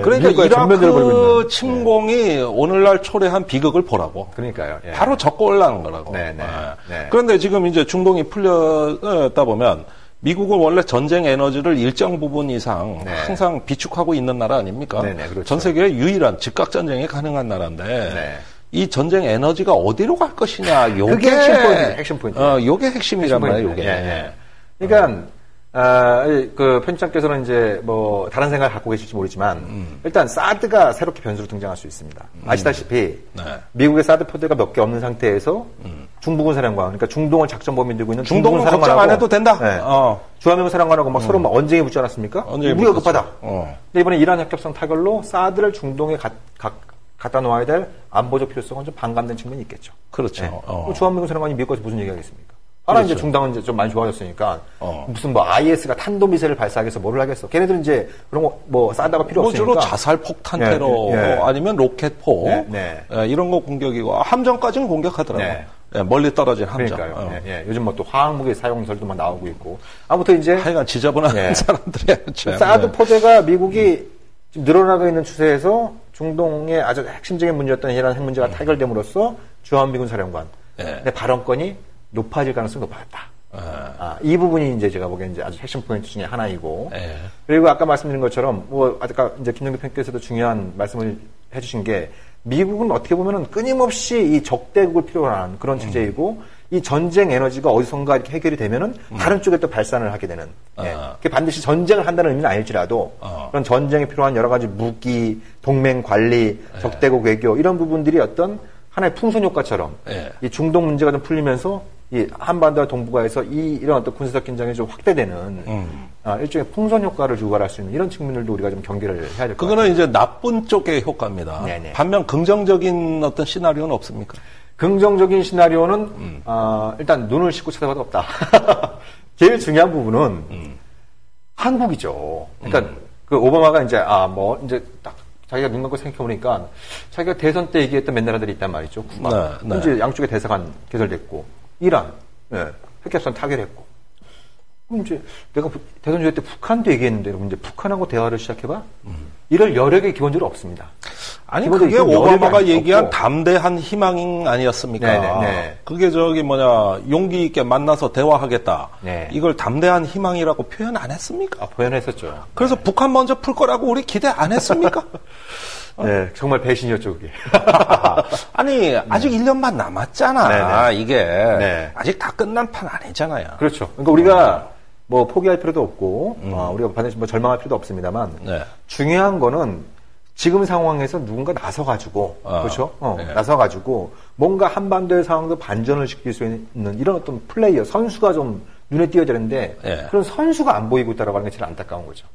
그러니까 이라크 침공이 오늘날 초래한 비극을 보라고. 그러니까요. 바로 적고 올라간 거라고. 그런데 지금 이제 중동이 풀렸다 보면. 미국은 원래 전쟁 에너지를 일정 부분 이상 항상 비축하고 있는 나라 아닙니까? 그렇죠. 전 세계의 유일한 즉각 전쟁이 가능한 나라인데 이 전쟁 에너지가 어디로 갈 것이냐, 요게 핵심 포인트. 요게 핵심이란 말이에요, 요게. 그러니까 그 편집장께서는 이제 다른 생각을 갖고 계실지 모르지만 일단 사드가 새롭게 변수로 등장할 수 있습니다. 아시다시피 미국의 사드 포대가 몇 개 없는 상태에서 중부군 사령관, 그러니까 중동을 작전 범위 들고 있는 중동은 걱정 안 해도 된다. 주한미군 사령관하고 서로 언쟁에 붙지 않았습니까? 우리가 급하다. 근데 이번에 이란 핵협상 타결로 사드를 중동에 갖다 놓아야 될 안보적 필요성은 좀 반감된 측면이 있겠죠. 그렇죠. 주한미군 사령관이 미국에서 무슨 얘기하겠습니까? 이제 중당은 이제 좀 많이 좋아졌으니까 무슨 IS가 탄도미사일을 발사하기 위해서 뭐를 하겠어. 걔네들은 이제 그런 거 사드가 필요 없으니까. 주로 자살 폭탄 테러 아니면 로켓포 이런 거 공격이고 함정까지는 공격하더라고요. 멀리 떨어진 함정. 그러니까요. 요즘 또 화학무기 사용설도 막 나오고 있고. 아무튼 이제 하여간 지저분한 사람들이에요. 사드 포대가 미국이 지금 늘어나고 있는 추세에서 중동의 아주 핵심적인 문제였던 이란 핵 문제가 타결됨으로써 주한미군 사령관 발언권이 높아질 가능성이 높아졌다. 이 부분이 이제 제가 보기엔 이제 아주 핵심 포인트 중에 하나이고. 그리고 아까 말씀드린 것처럼, 아까 이제 김정대 평께서도 중요한 말씀을 해주신 게, 미국은 어떻게 보면은 끊임없이 이 적대국을 필요로 하는 그런 체제이고, 이 전쟁 에너지가 어디선가 이렇게 해결이 되면은 다른 쪽에 또 발산을 하게 되는. 그게 반드시 전쟁을 한다는 의미는 아닐지라도, 그런 전쟁에 필요한 여러 가지 무기, 동맹 관리, 적대국 외교, 이런 부분들이 어떤 하나의 풍선 효과처럼, 이 중동 문제가 좀 풀리면서 이 한반도와 동북아에서 이런 어떤 군사적 긴장이 좀 확대되는 일종의 풍선 효과를 유발할 수 있는 이런 측면들도 우리가 좀 경계를 해야 될 것 같아요. 그거는 이제 나쁜 쪽의 효과입니다. 반면 긍정적인 어떤 시나리오는 없습니까? 긍정적인 시나리오는 일단 눈을 씻고 쳐다봐도 없다. 제일 중요한 부분은 한국이죠. 그러니까 그 오바마가 이제 이제 딱 자기가 눈 감고 생각해보니까 자기가 대선 때 얘기했던 맨 나라들이 있단 말이죠. 쿠바. 이제 양쪽의 대사관 개설됐고 이란, 핵협상 타결했고. 그럼 이제 내가 대선 주회 때 북한도 얘기했는데 이제 북한하고 대화를 시작해봐? 이럴 여력이 기본적으로 없습니다. 아니 그게 오바마가 얘기한 담대한 희망 아니었습니까? 그게 용기 있게 만나서 대화하겠다. 이걸 담대한 희망이라고 표현 안 했습니까? 표현했었죠. 그래서 북한 먼저 풀 거라고 우리 기대 안 했습니까? 네, 정말 배신이었죠, 그게. 아니, 아직 1년만 남았잖아. 네네. 이게. 네. 아직 다 끝난 판 아니잖아요. 그렇죠. 그러니까 우리가 뭐 포기할 필요도 없고, 우리가 반드시 뭐 절망할 필요도 없습니다만, 네. 중요한 거는 지금 상황에서 누군가 나서가지고, 그렇죠? 네. 나서가지고, 뭔가 한반도의 상황도 반전을 시킬 수 있는 이런 어떤 플레이어, 선수가 좀 눈에 띄어야 되는데, 네. 그런 선수가 안 보이고 있다라고 하는 게 제일 안타까운 거죠.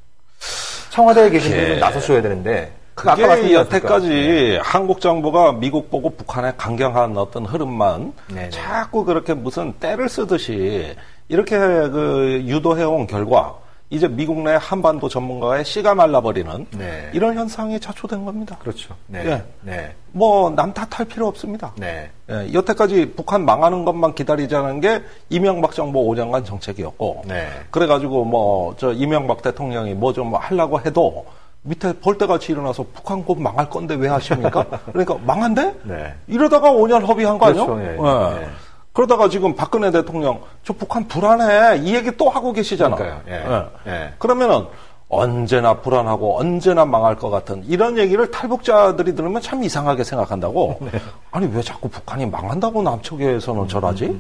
청와대에 계신 분들은 나서셔야 되는데, 그게 여태까지 한국 정부가 미국 보고 북한에 강경한 어떤 흐름만 네네. 자꾸 그렇게 무슨 때를 쓰듯이 이렇게 그 유도해온 결과 이제 미국 내 한반도 전문가의 씨가 말라버리는 네. 이런 현상이 자초된 겁니다. 그렇죠. 네. 예. 네. 뭐 남 탓할 필요 없습니다. 네. 예, 여태까지 북한 망하는 것만 기다리자는 게 이명박 정부 5년간 정책이었고, 네. 그래가지고 뭐 저 이명박 대통령이 뭐 좀 하려고 해도 밑에 벌떼같이 일어나서 북한 곧 망할 건데 왜 하십니까? 그러니까 망한대? 네. 이러다가 5년 허비한 거 아니에요? 그렇죠. 예. 예. 예. 그러다가 지금 박근혜 대통령 저 북한 불안해 이 얘기 또 하고 계시잖아. 그러니까요. 예. 예. 그러면은 언제나 불안하고 언제나 망할 것 같은 이런 얘기를 탈북자들이 들으면 참 이상하게 생각한다고. 네. 아니 왜 자꾸 북한이 망한다고 남쪽에서는 저러지?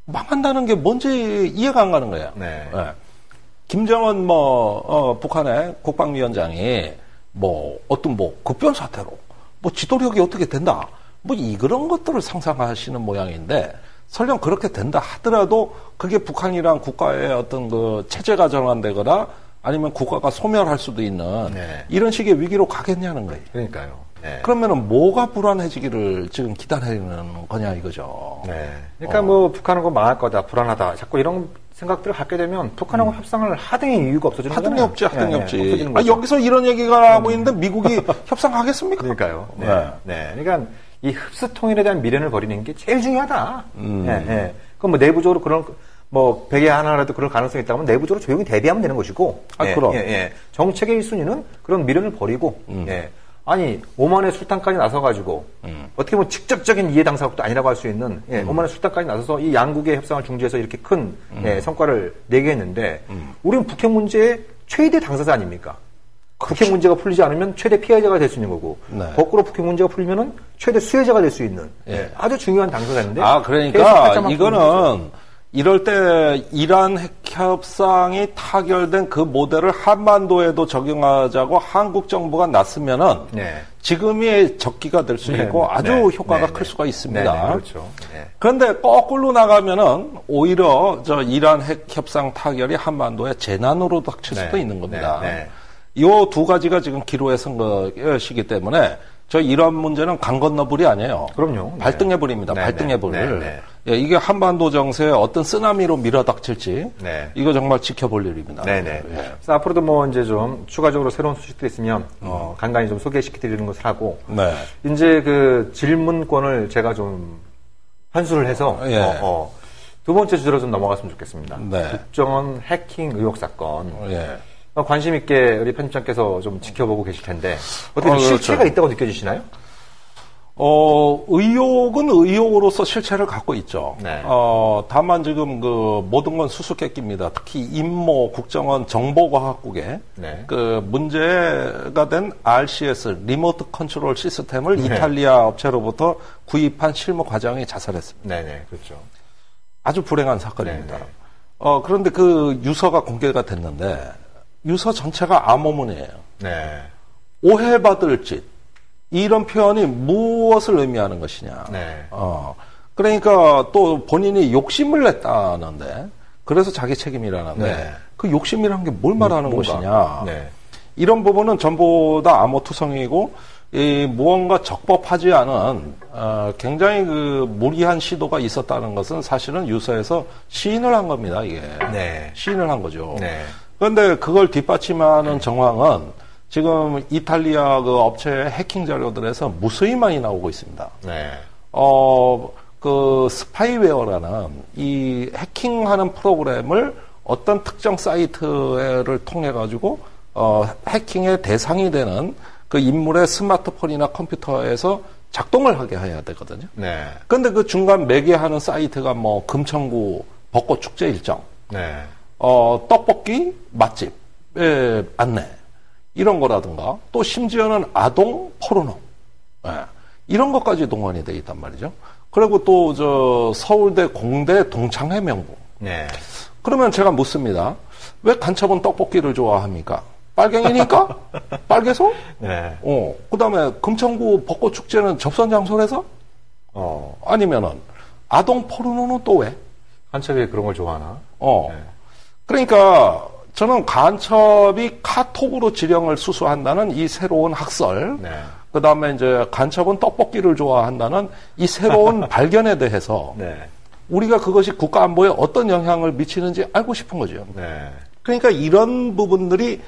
망한다는 게 뭔지 이해가 안 가는 거예요. 네. 예. 김정은 북한의 국방위원장이 뭐 어떤 뭐 급변 사태로 뭐 지도력이 어떻게 된다. 뭐 이런 것들을 상상하시는 모양인데 설령 그렇게 된다 하더라도 그게 북한이란 국가의 어떤 그 체제가 전환되거나 아니면 국가가 소멸할 수도 있는 네. 이런 식의 위기로 가겠냐는 거예요. 그러니까요. 네. 그러면은 뭐가 불안해지기를 지금 기다리는 거냐 이거죠. 네. 그러니까 뭐 북한하고 망할 거다, 불안하다. 자꾸 이런 생각들을 갖게 되면 북한하고 협상을 하등의 이유가 없어지는 거예요. 하등이 없지, 하등이 네, 없지. 없어지는 아, 거죠. 여기서 이런 얘기가 나오고 있는데 미국이 협상하겠습니까? 그러니까요. 네. 네. 네. 그러니까 이 흡수 통일에 대한 미련을 버리는 게 제일 중요하다. 네. 네. 그럼 뭐 내부적으로 그런 뭐 백에 하나라도 그럴 가능성이 있다면 내부적으로 조용히 대비하면 되는 것이고. 아, 예, 그럼. 예, 예. 정책의 1순위는 그런 미련을 버리고. 예. 아니 오만의 술탄까지 나서가지고 어떻게 보면 직접적인 이해 당사국도 아니라고 할 수 있는 예, 오만의 술탄까지 나서서 이 양국의 협상을 중지해서 이렇게 큰 예, 성과를 내게 했는데 우리는 북핵 문제의 최대 당사자 아닙니까? 북핵 문제가 풀리지 않으면 최대 피해자가 될 수 있는 거고 네. 거꾸로 북핵 문제가 풀리면은 최대 수혜자가 될 수 있는 예. 아주 중요한 당사자인데 아, 그러니까 이거는 이럴 때 이란 핵 협상이 타결된 그 모델을 한반도에도 적용하자고 한국 정부가 났으면은 네. 지금의 적기가 될 수 있고 네, 아주 네, 효과가 네, 클 네. 수가 있습니다. 네, 네, 그렇죠. 네. 그런데 거꾸로 나가면은 오히려 저 이란 핵 협상 타결이 한반도의 재난으로 닥칠 네, 수도 있는 겁니다. 네, 이 두 가지가 지금 기로에 선 것이기 때문에 저 이란 문제는 강 건너불이 아니에요. 그럼요. 네. 발등해불입니다. 네, 발등해불. 네, 네. 예, 이게 한반도 정세에 어떤 쓰나미로 밀어닥칠지 네. 이거 정말 지켜볼 일입니다. 네네. 예. 그래서 앞으로도 뭐 이제 좀 추가적으로 새로운 소식들이 있으면 간간히 좀 소개시켜드리는 것을 하고 네. 이제 그 질문권을 제가 좀 환수를 해서 예. 두 번째 주제로 좀 넘어갔으면 좋겠습니다. 네. 국정원 해킹 의혹 사건. 예. 관심 있게 우리 편집장께서 좀 지켜보고 계실 텐데 어떻게 좀 그렇죠. 실체가 있다고 느껴지시나요? 의혹은 의혹으로서 실체를 갖고 있죠. 네. 다만 지금 그 모든 건 수수께끼입니다. 특히 임모 국정원 정보과학국에 네. 그 문제가 된 RCS 리모트 컨트롤 시스템을 이탈리아 업체로부터 구입한 실무 과장이 자살했습니다. 네네, 그렇죠. 아주 불행한 사건입니다. 네네. 그런데 그 유서가 공개가 됐는데 유서 전체가 암호문이에요. 네. 오해받을 짓. 이런 표현이 무엇을 의미하는 것이냐. 네. 그러니까 또 본인이 욕심을 냈다는데, 그래서 자기 책임이라는데, 네. 그 욕심이라는 게 뭘 말하는 뭔가. 것이냐. 네. 이런 부분은 전부 다 암호투성이고, 무언가 적법하지 않은, 굉장히 그 무리한 시도가 있었다는 것은 사실은 유서에서 시인을 한 겁니다, 이게. 네. 시인을 한 거죠. 네. 그런데 그걸 뒷받침하는 정황은 지금 이탈리아 그 업체의 해킹 자료들에서 무수히 많이 나오고 있습니다. 네. 그 스파이웨어라는 이 해킹하는 프로그램을 어떤 특정 사이트를 통해 가지고 해킹의 대상이 되는 그 인물의 스마트폰이나 컴퓨터에서 작동을 하게 해야 되거든요. 네. 그런데 그 중간 매개하는 사이트가 뭐 금천구 벚꽃 축제 일정, 네. 떡볶이 맛집의 안내, 이런 거라든가 또 심지어는 아동 포르노 예, 이런 것까지 동원이 돼 있단 말이죠. 그리고 또 저 서울대 공대 동창회명부. 네. 그러면 제가 묻습니다. 왜 간첩은 떡볶이를 좋아합니까? 빨갱이니까? 빨개서? 네. 그다음에 금천구 벚꽃 축제는 접선 장소라서? 아니면은 아동 포르노는 또 왜? 간첩이 그런 걸 좋아하나? 네. 그러니까 저는 간첩이 카톡으로 지령을 수수한다는 이 새로운 학설, 네. 그 다음에 이제 간첩은 떡볶이를 좋아한다는 이 새로운 발견에 대해서 네. 우리가 그것이 국가 안보에 어떤 영향을 미치는지 알고 싶은 거죠. 네. 그러니까 이런 부분들이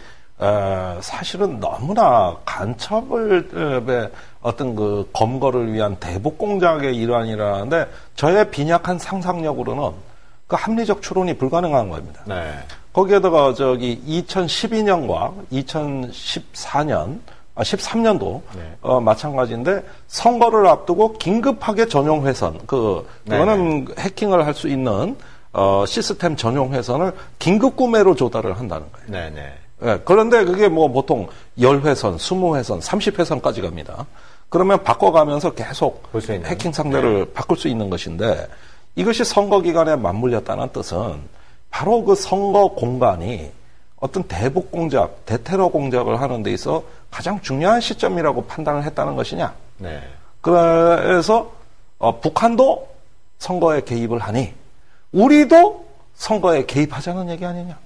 사실은 너무나 간첩을 어떤 그 검거를 위한 대북 공작의 일환이라는데 저의 빈약한 상상력으로는 그 합리적 추론이 불가능한 겁니다. 네. 거기에다가 저기 2012년과 2014년 13년도 네. 마찬가지인데 선거를 앞두고 긴급하게 전용 회선 그거는 해킹을 할 수 있는 시스템 전용 회선을 긴급 구매로 조달을 한다는 거예요. 네네. 네, 그런데 그게 뭐 보통 10회선, 20회선, 30회선까지 갑니다. 그러면 바꿔가면서 계속 해킹 상대를 네. 바꿀 수 있는 것인데 이것이 선거 기간에 맞물렸다는 뜻은 바로 그 선거 공간이 어떤 대북 공작, 대테러 공작을 하는 데 있어 가장 중요한 시점이라고 판단을 했다는 것이냐. 네. 그래서 북한도 선거에 개입을 하니 우리도 선거에 개입하자는 얘기 아니냐.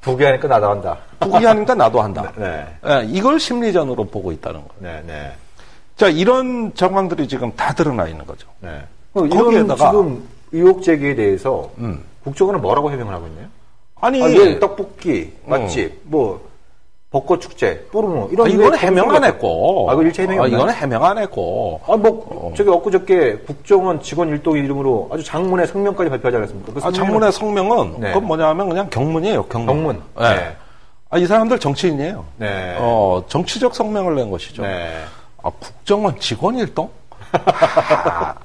북이 하니까 나도 한다. 북이 하니까 나도 한다. 네. 네, 이걸 심리전으로 보고 있다는 거예요. 네, 네. 자, 이런 정황들이 지금 다 드러나 있는 거죠. 네. 거기에다가 지금 의혹 제기에 대해서 국정원은 뭐라고 해명을 하고 있나요? 아니, 예, 떡볶이 맛집, 뭐 벚꽃 축제, 뽀르노 이런 이거는 해명 안 했고. 이거 일체 해명이 이거는 해명 안 했고. 저기 엊그저께 국정원 직원 일동 이름으로 아주 장문의 성명까지 발표하지 않았습니까? 장문의 성명은 네. 그건 뭐냐면 그냥 경문이에요. 경문. 네. 이 사람들 정치인이에요. 네. 정치적 성명을 낸 것이죠. 네. 국정원 직원 일동?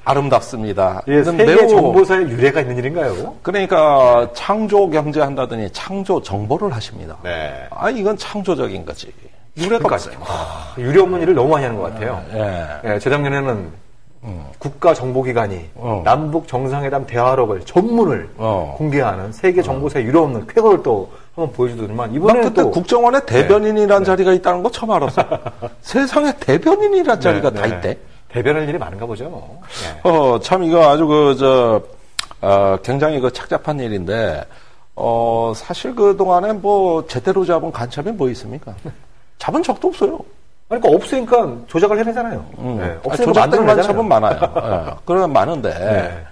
아름답습니다. 예, 세계 정보사의 유래가 있는 일인가요? 그러니까 창조 경제 한다더니 창조 정보를 하십니다. 네. 이건 창조적인 거지. 유래가 없어요. 유래 없는 일을 너무 많이 하는 것 같아요. 예. 예, 재작년에는 국가정보기관이 남북 정상회담 대화록을 전문을 공개하는 세계 정보사에 유래 없는 쾌거를 또 한번 보여주더니만 이번에는 그때 또 국정원에 대변인이라는 자리가 있다는 거 처음 알았어. 세상에 대변인이라는 자리가 다 있대. 대변할 일이 많은가 보죠. 예. 참 이거 아주 굉장히 착잡한 일인데 사실 그 동안에 뭐 제대로 잡은 간첩이 뭐 있습니까? 잡은 적도 없어요. 그러니까 없으니까 조작을 해내잖아요. 네. 조작된 간첩은 많아요. 그러면 많은데 네.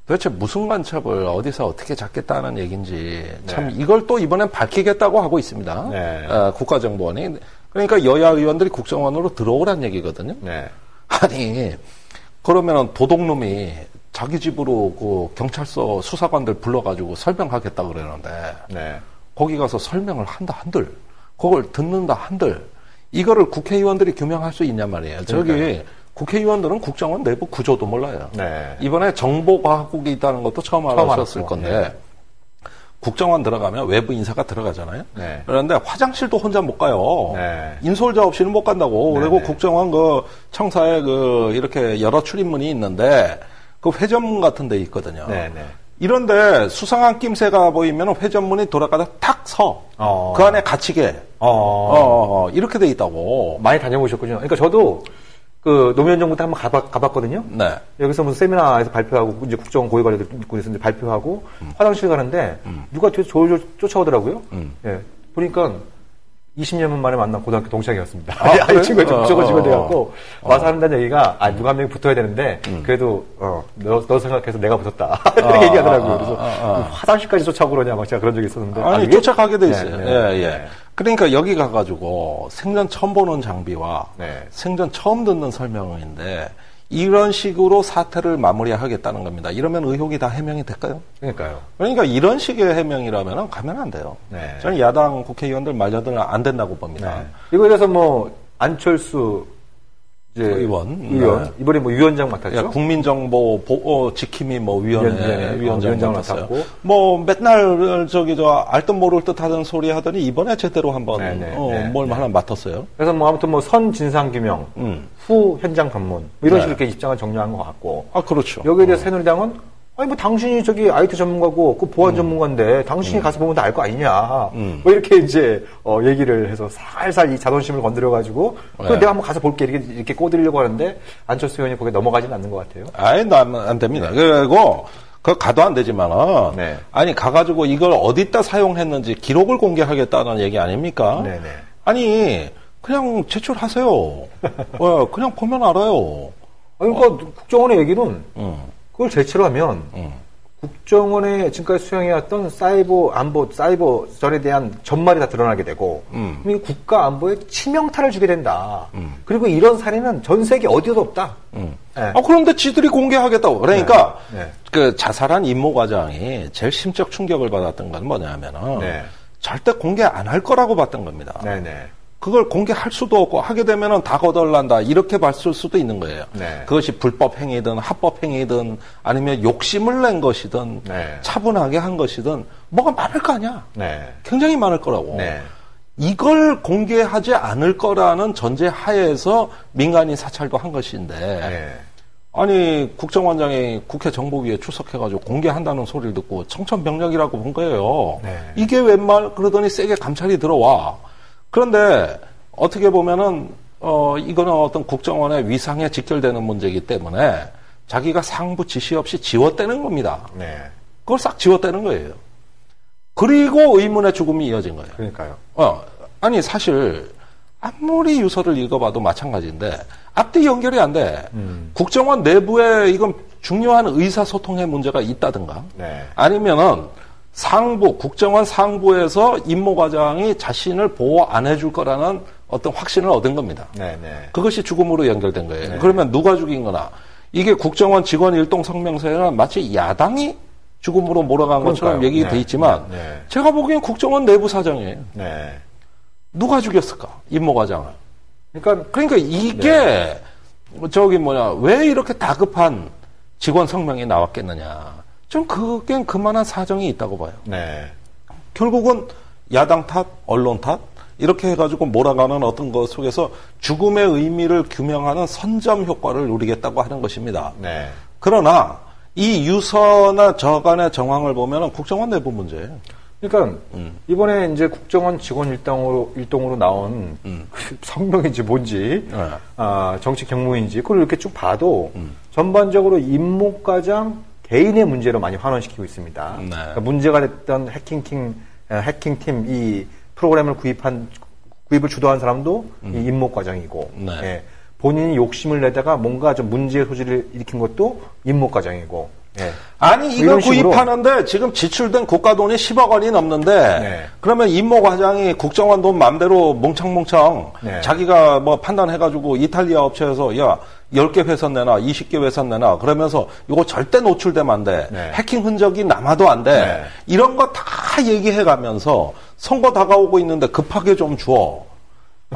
도대체 무슨 간첩을 어디서 어떻게 잡겠다는 얘기인지 참 이걸 또 이번엔 밝히겠다고 하고 있습니다. 네. 국가정보원이. 그러니까 여야 의원들이 국정원으로 들어오란 얘기거든요. 네. 아니 그러면은 도둑놈이 자기 집으로 그 경찰서 수사관들 불러가지고 설명하겠다 그러는데 네. 거기 가서 설명을 한다 한들 그걸 듣는다 한들 이거를 국회의원들이 규명할 수 있냔 말이에요. 저기 국회의원들은 국정원 내부 구조도 몰라요. 네. 이번에 정보과학국이 있다는 것도 처음 알았을 건데 네. 국정원 들어가면 외부 인사가 들어가잖아요. 네. 그런데 화장실도 혼자 못 가요. 네. 인솔자 없이는 못 간다고. 네. 그리고 국정원 청사에 이렇게 여러 출입문이 있는데 그 회전문 같은 데 있거든요. 네. 이런데 수상한 낌새가 보이면 회전문이 돌아가다 탁 서. 그 안에 갇히게. 이렇게 돼 있다고. 많이 다녀보셨군요. 그러니까 저도 그 노무현 정부 때 한번 가봤거든요. 네. 여기서 무슨 세미나에서 발표하고 이제 국정원 고위관리들 믿고 있었는데 발표하고 화장실 가는데 누가 뒤에서 졸졸 쫓아오더라고요. 예. 보니까 20년 만에 만난 고등학교 동창이었습니다. 이 친구가 좀 국정원 직원 돼갖고 와서 하는다는 얘기가 누가 한 명이 붙어야 되는데 그래도 너 생각해서 내가 붙었다. 이렇게 얘기하더라고요. 그래서 화장실까지 쫓아오고 그러냐 막 제가 그런 적이 있었는데 쫓아가게 돼 있어요. 네. 그러니까 여기 가가지고 생전 처음 보는 장비와 네. 생전 처음 듣는 설명인데 이런 식으로 사태를 마무리하겠다는 겁니다. 이러면 의혹이 다 해명이 될까요? 그러니까요. 그러니까 이런 식의 해명이라면 가면 안 돼요. 네. 저는 야당 국회의원들 말려들은 안 된다고 봅니다. 네. 이거에 대해서 뭐 안철수 이제 의원. 네. 이번에 뭐 위원장 맡았죠. 예, 국민정보 지킴이 뭐 위원장 맡았어요. 맡았고. 뭐 맨날 알듯 모를 듯 하던 소리 하더니 이번에 제대로 한번 뭘 하나 맡았어요. 그래서 뭐 아무튼 뭐 선 진상 규명, 후 현장 방문 뭐 이런 식으로 이렇게 입장을 정리한 것 같고. 아 그렇죠. 여기에 대해서 새누리당은 아니 뭐 당신이 저기 IT 전문가고 그 보안 전문가인데 당신이 가서 보면 다 알 거 아니냐. 뭐 이렇게 이제 얘기를 해서 살살 이 자존심을 건드려 가지고 내가 한번 가서 볼게 이렇게 꼬드리려고 하는데 안철수 의원이 거기에 넘어가지는 않는 것 같아요. 아예 안 됩니다. 그리고 그 가도 안 되지만은 아니 가가지고 이걸 어디다 사용했는지 기록을 공개하겠다는 얘기 아닙니까? 네네. 아니 그냥 제출하세요. 그냥 보면 알아요. 그러니까 국정원의 얘기는 그걸 제출을 하면 국정원의 지금까지 수행해왔던 사이버 전에 대한 전말이 다 드러나게 되고 국가 안보에 치명타를 주게 된다. 그리고 이런 사례는 전 세계 어디에도 없다. 네. 그런데 지들이 공개하겠다고. 그러니까 그 자살한 임모 과장이 제일 심적 충격을 받았던 건 뭐냐면은 절대 공개 안 할 거라고 봤던 겁니다. 네네. 그걸 공개할 수도 없고 하게 되면은 다 거덜난다 이렇게 봤을 수도 있는 거예요. 그것이 불법 행위든 합법 행위든 아니면 욕심을 낸 것이든 차분하게 한 것이든 뭐가 많을 거 아니야. 굉장히 많을 거라고. 이걸 공개하지 않을 거라는 전제 하에서 민간인 사찰도 한 것인데 아니 국정원장이 국회 정보위에 출석해가지고 공개한다는 소리를 듣고 청천벽력이라고 본 거예요. 이게 웬 말 그러더니 세게 감찰이 들어와. 그런데 어떻게 보면은 이거는 어떤 국정원의 위상에 직결되는 문제이기 때문에 자기가 상부 지시 없이 지웠다는 겁니다. 그걸 싹 지웠다는 거예요. 그리고 의문의 죽음이 이어진 거예요. 그러니까요. 아니 사실 아무리 유서를 읽어봐도 마찬가지인데 앞뒤 연결이 안 돼. 국정원 내부에 이건 중요한 의사소통의 문제가 있다든가 아니면은 국정원 상부에서 임모 과장이 자신을 보호 안 해줄 거라는 어떤 확신을 얻은 겁니다. 그것이 죽음으로 연결된 거예요. 그러면 누가 죽인 거나 이게 국정원 직원 일동 성명서에는 마치 야당이 죽음으로 몰아간 것처럼 얘기가 돼 있지만 제가 보기엔 국정원 내부 사정이에요. 누가 죽였을까? 임모 과장을. 그러니까 이게 왜 이렇게 다급한 직원 성명이 나왔겠느냐. 좀 그게 그만한 사정이 있다고 봐요. 결국은 야당 탓, 언론 탓 이렇게 해가지고 몰아가는 어떤 것 속에서 죽음의 의미를 규명하는 선점 효과를 누리겠다고 하는 것입니다. 그러나 이 유서나 저간의 정황을 보면 국정원 내부 문제예요. 그러니까 이번에 이제 국정원 직원 일동으로 나온 그 성명인지 뭔지 정치 경무인지 그걸 이렇게 쭉 봐도 전반적으로 임모 과장 개인의 문제로 많이 환원시키고 있습니다. 그러니까 문제가 됐던 해킹팀 이 프로그램을 구입을 주도한 사람도 이 임모 과장이고, 본인이 욕심을 내다가 뭔가 좀 문제의 소지를 일으킨 것도 임모 과장이고. 아니 이걸 구입하는데 지금 지출된 국가 돈이 10억 원이 넘는데 그러면 임모 과장이 국정원 돈 맘대로 몽창몽창 자기가 뭐 판단해가지고 이탈리아 업체에서 10개 회선 내놔 20개 회선 내놔 그러면서 이거 절대 노출되면 안 돼. 해킹 흔적이 남아도 안 돼. 이런 거 다 얘기해가면서 선거 다가오고 있는데 급하게 좀 줘.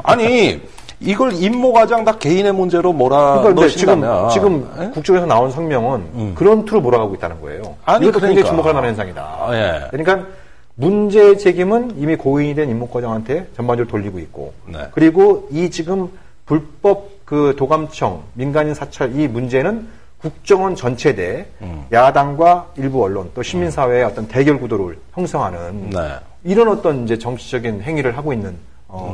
아니 이걸 임모 과장 다 개인의 문제로 몰아넣으신다면 지금 국정에서 나온 성명은 그런 투로 몰아가고 있다는 거예요. 이것도 굉장히 주목할 만한 현상이다. 그러니까 문제의 책임은 이미 고인이 된 임모 과장한테 전반적으로 돌리고 있고 그리고 이 지금 불법 그 도감청 민간인 사찰 이 문제는 국정원 전체 대 야당과 일부 언론 또 시민사회의 어떤 대결 구도를 형성하는 이런 어떤 이제 정치적인 행위를 하고 있는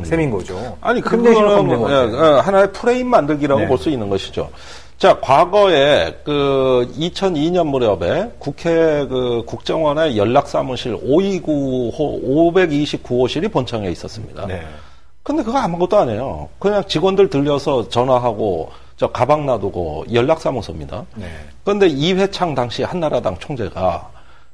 셈인 거죠. 아니, 그거는 하나의 프레임 만들기라고 볼 수 있는 것이죠. 자, 과거에 그 2002년 무렵에 국회 그 국정원의 연락사무실 529호실이 본청에 있었습니다. 근데 그거 아무것도 안 해요. 그냥 직원들 들려서 전화하고 저 가방 놔두고 연락사무소입니다. 그런데 이회창 당시 한나라당 총재가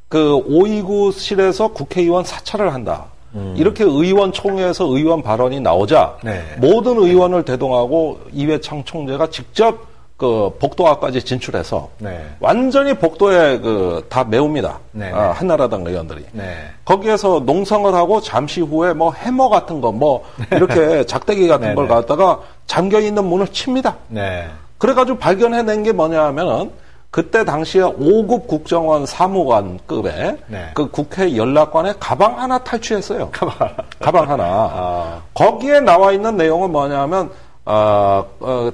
그 529실에서 국회의원 사찰을 한다. 이렇게 의원총회에서 의원 발언이 나오자 모든 의원을 대동하고 이회창 총재가 직접 그 복도까지 진출해서 네. 완전히 복도에 다 메웁니다. 네. 한나라당 의원들이. 네. 거기에서 농성을 하고 잠시 후에 뭐 해머 같은 거 뭐 이렇게 작대기 같은 네, 걸 네. 갖다가 잠겨 있는 문을 칩니다. 네. 그래가지고 발견해낸 게 뭐냐 하면은 그때 당시에 5급 국정원 사무관급의 네. 그 국회 연락관에 가방 하나 탈취했어요. 가방 하나. 거기에 나와 있는 내용은 뭐냐 하면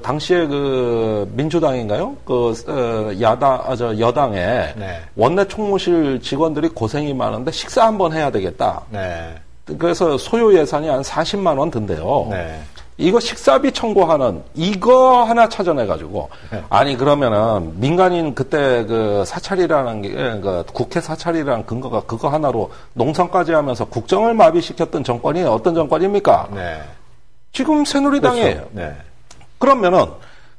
당시에 그 민주당인가요? 여당에 네. 원내 총무실 직원들이 고생이 많은데 식사 한번 해야 되겠다. 네. 그래서 소요 예산이 한 40만 원 든대요. 네. 이거 식사비 청구하는 이거 하나 찾아내가지고 아니 그러면은 민간인 그때 그 사찰이라는 게 그 국회 사찰이라는 근거가 그거 하나로 농성까지 하면서 국정을 마비시켰던 정권이 어떤 정권입니까? 네. 지금 새누리당이에요. 그렇죠. 네. 그러면은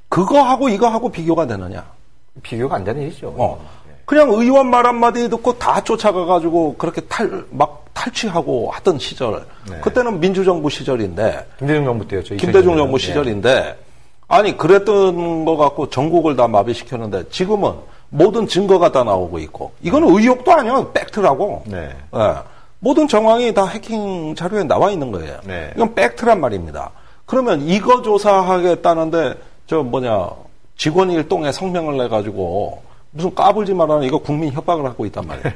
그거하고 이거하고 비교가 되느냐? 비교가 안 되는 일이죠. 그냥 의원 말 한마디 듣고 다 쫓아가가지고 그렇게 탈취하고 하던 시절. 네. 그때는 민주정부 시절인데. 김대중 정부 때였죠. 김대중 정부 2000년. 시절인데. 아니, 그랬던 거 갖고 전국을 다 마비시켰는데 지금은 모든 증거가 다 나오고 있고. 이건 의혹도 아니야. 팩트라고. 네. 예. 모든 정황이 다 해킹 자료에 나와 있는 거예요. 네. 이건 팩트란 말입니다. 그러면 이거 조사하겠다는데 직원 일동에 성명을 내가지고 무슨 까불지 말라는 이거 국민 협박을 하고 있단 말이에요.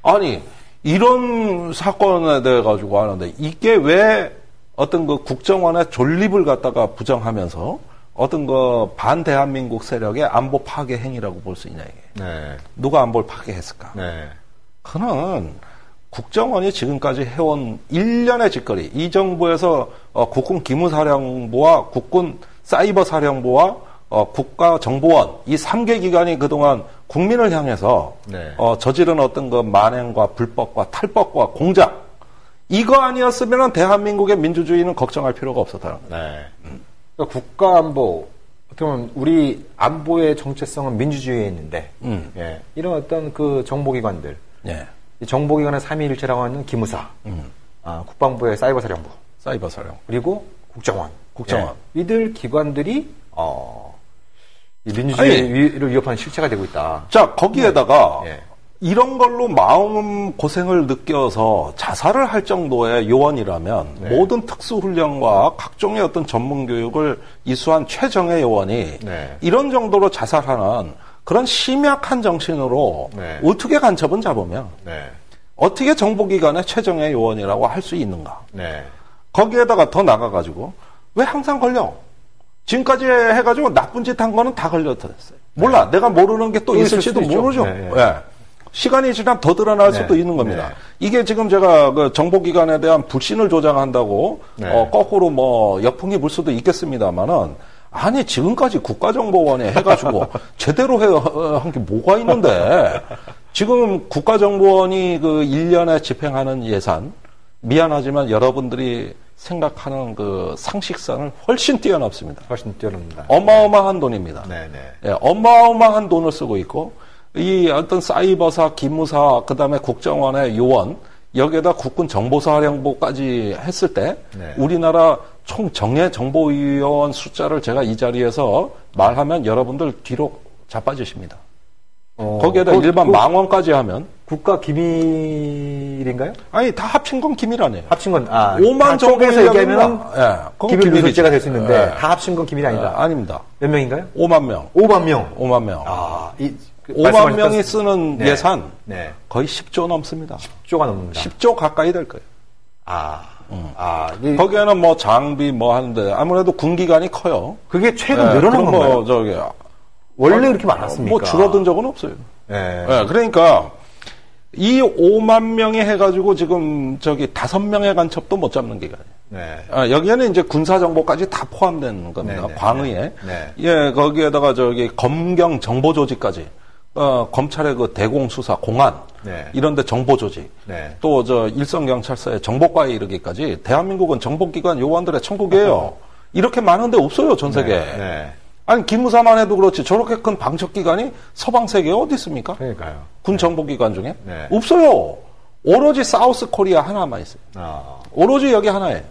아니 이런 사건에 대해 가지고 하는데 이게 왜 어떤 그 국정원의 존립을 갖다가 부정하면서 어떤 그 반대한민국 세력의 안보 파괴 행위라고 볼 수 있냐 이게. 네. 누가 안보를 파괴했을까? 네. 그는 국정원이 지금까지 해온 일련의 짓거리, 이 정부에서 국군 기무사령부와 국군 사이버사령부와 국가정보원 이 3개 기관이 그동안 국민을 향해서 네. 저지른 어떤 그 만행과 불법과 탈법과 공작 이거 아니었으면 대한민국의 민주주의는 걱정할 필요가 없었다는 거예요. 네. 그러니까 국가안보 어떻게 보면 우리 안보의 정체성은 민주주의에 있는데 예, 이런 어떤 그 정보기관들 예. 이 정보기관의 삼위일체라고 하는 기무사, 국방부의 사이버사령부, 그리고 국정원. 예, 이들 기관들이 이 민주주의를 위협하는 실체가 되고 있다. 자 거기에다가 예. 이런 걸로 마음 고생을 느껴서 자살을 할 정도의 요원이라면 네. 모든 특수훈련과 각종의 어떤 전문교육을 이수한 최정예 요원이 네. 이런 정도로 자살하는 그런 심약한 정신으로 네. 어떻게 간첩은 잡으면 네. 어떻게 정보기관의 최정예 요원이라고 할 수 있는가? 네. 거기에다가 더 나가가지고 왜 항상 걸려? 지금까지 해가지고 나쁜 짓 한 거는 다 걸렸어요. 몰라. 내가 모르는 게 또 있을지도 있을 수도 모르죠. 있죠. 네, 네. 예. 시간이 지나면 더 드러날 네. 수도 있는 겁니다. 네. 이게 지금 제가 그 정보기관에 대한 불신을 조장한다고 네. 거꾸로 뭐 역풍이 불 수도 있겠습니다만은 아니 지금까지 국가정보원에 해가지고 제대로 한 게 뭐가 있는데 지금 국가정보원이 그 1년에 집행하는 예산 미안하지만 여러분들이 생각하는 그 상식선을 훨씬 뛰어넘습니다. 훨씬 뛰어납니다. 어마어마한 돈입니다. 네네. 예, 어마어마한 돈을 쓰고 있고 이 어떤 사이버사, 기무사, 그다음에 국정원의 요원 여기에다 국군 정보사령부까지 했을 때 네. 우리나라 총 정예 정보위원 숫자를 제가 이 자리에서 말하면 여러분들 뒤로 자빠지십니다. 거기에다 일반 망원까지 하면 국가 기밀인가요? 아니 다 합친 건 기밀 아니에요. 합친 건 5만 쪽에서 얘기하면 기밀 비밀이죠. 누설죄가 될 수 있는데 예. 다 합친 건 기밀이 아니다. 아닙니다. 몇 명인가요? 5만 명. 5만 명. 5만 명. 아, 5만 명이 쓰는 네. 예산 네. 거의 10조 넘습니다. 10조가 넘는다. 10조 가까이 될 거예요. 거기에는 뭐 장비 뭐 하는데 아무래도 군기관이 커요. 그게 최근 예, 늘어난 그럼 건가요? 뭐 저기 원래 그렇게 많았습니까? 뭐 줄어든 적은 없어요. 예. 예, 그러니까 이 5만 명이 해가지고 지금 저기 5명의 간첩도 못 잡는 기간이에요. 네. 여기에는 이제 군사정보까지 다 포함된 겁니다. 네네. 광의에. 네. 예, 거기에다가 저기 검경 정보조직까지. 검찰의 그 대공수사, 공안. 네. 이런데 정보조직. 네. 또 저 일선경찰서의 정보과에 이르기까지 대한민국은 정보기관 요원들의 천국이에요. 이렇게 많은데 없어요, 전 세계에. 네. 아니, 기무사만 해도 그렇지. 저렇게 큰 방첩기관이 서방 세계에 어디 있습니까? 그러니까요. 군 정보기관 중에? 네. 없어요. 오로지 사우스 코리아 하나만 있어요. 오로지 여기 하나예요.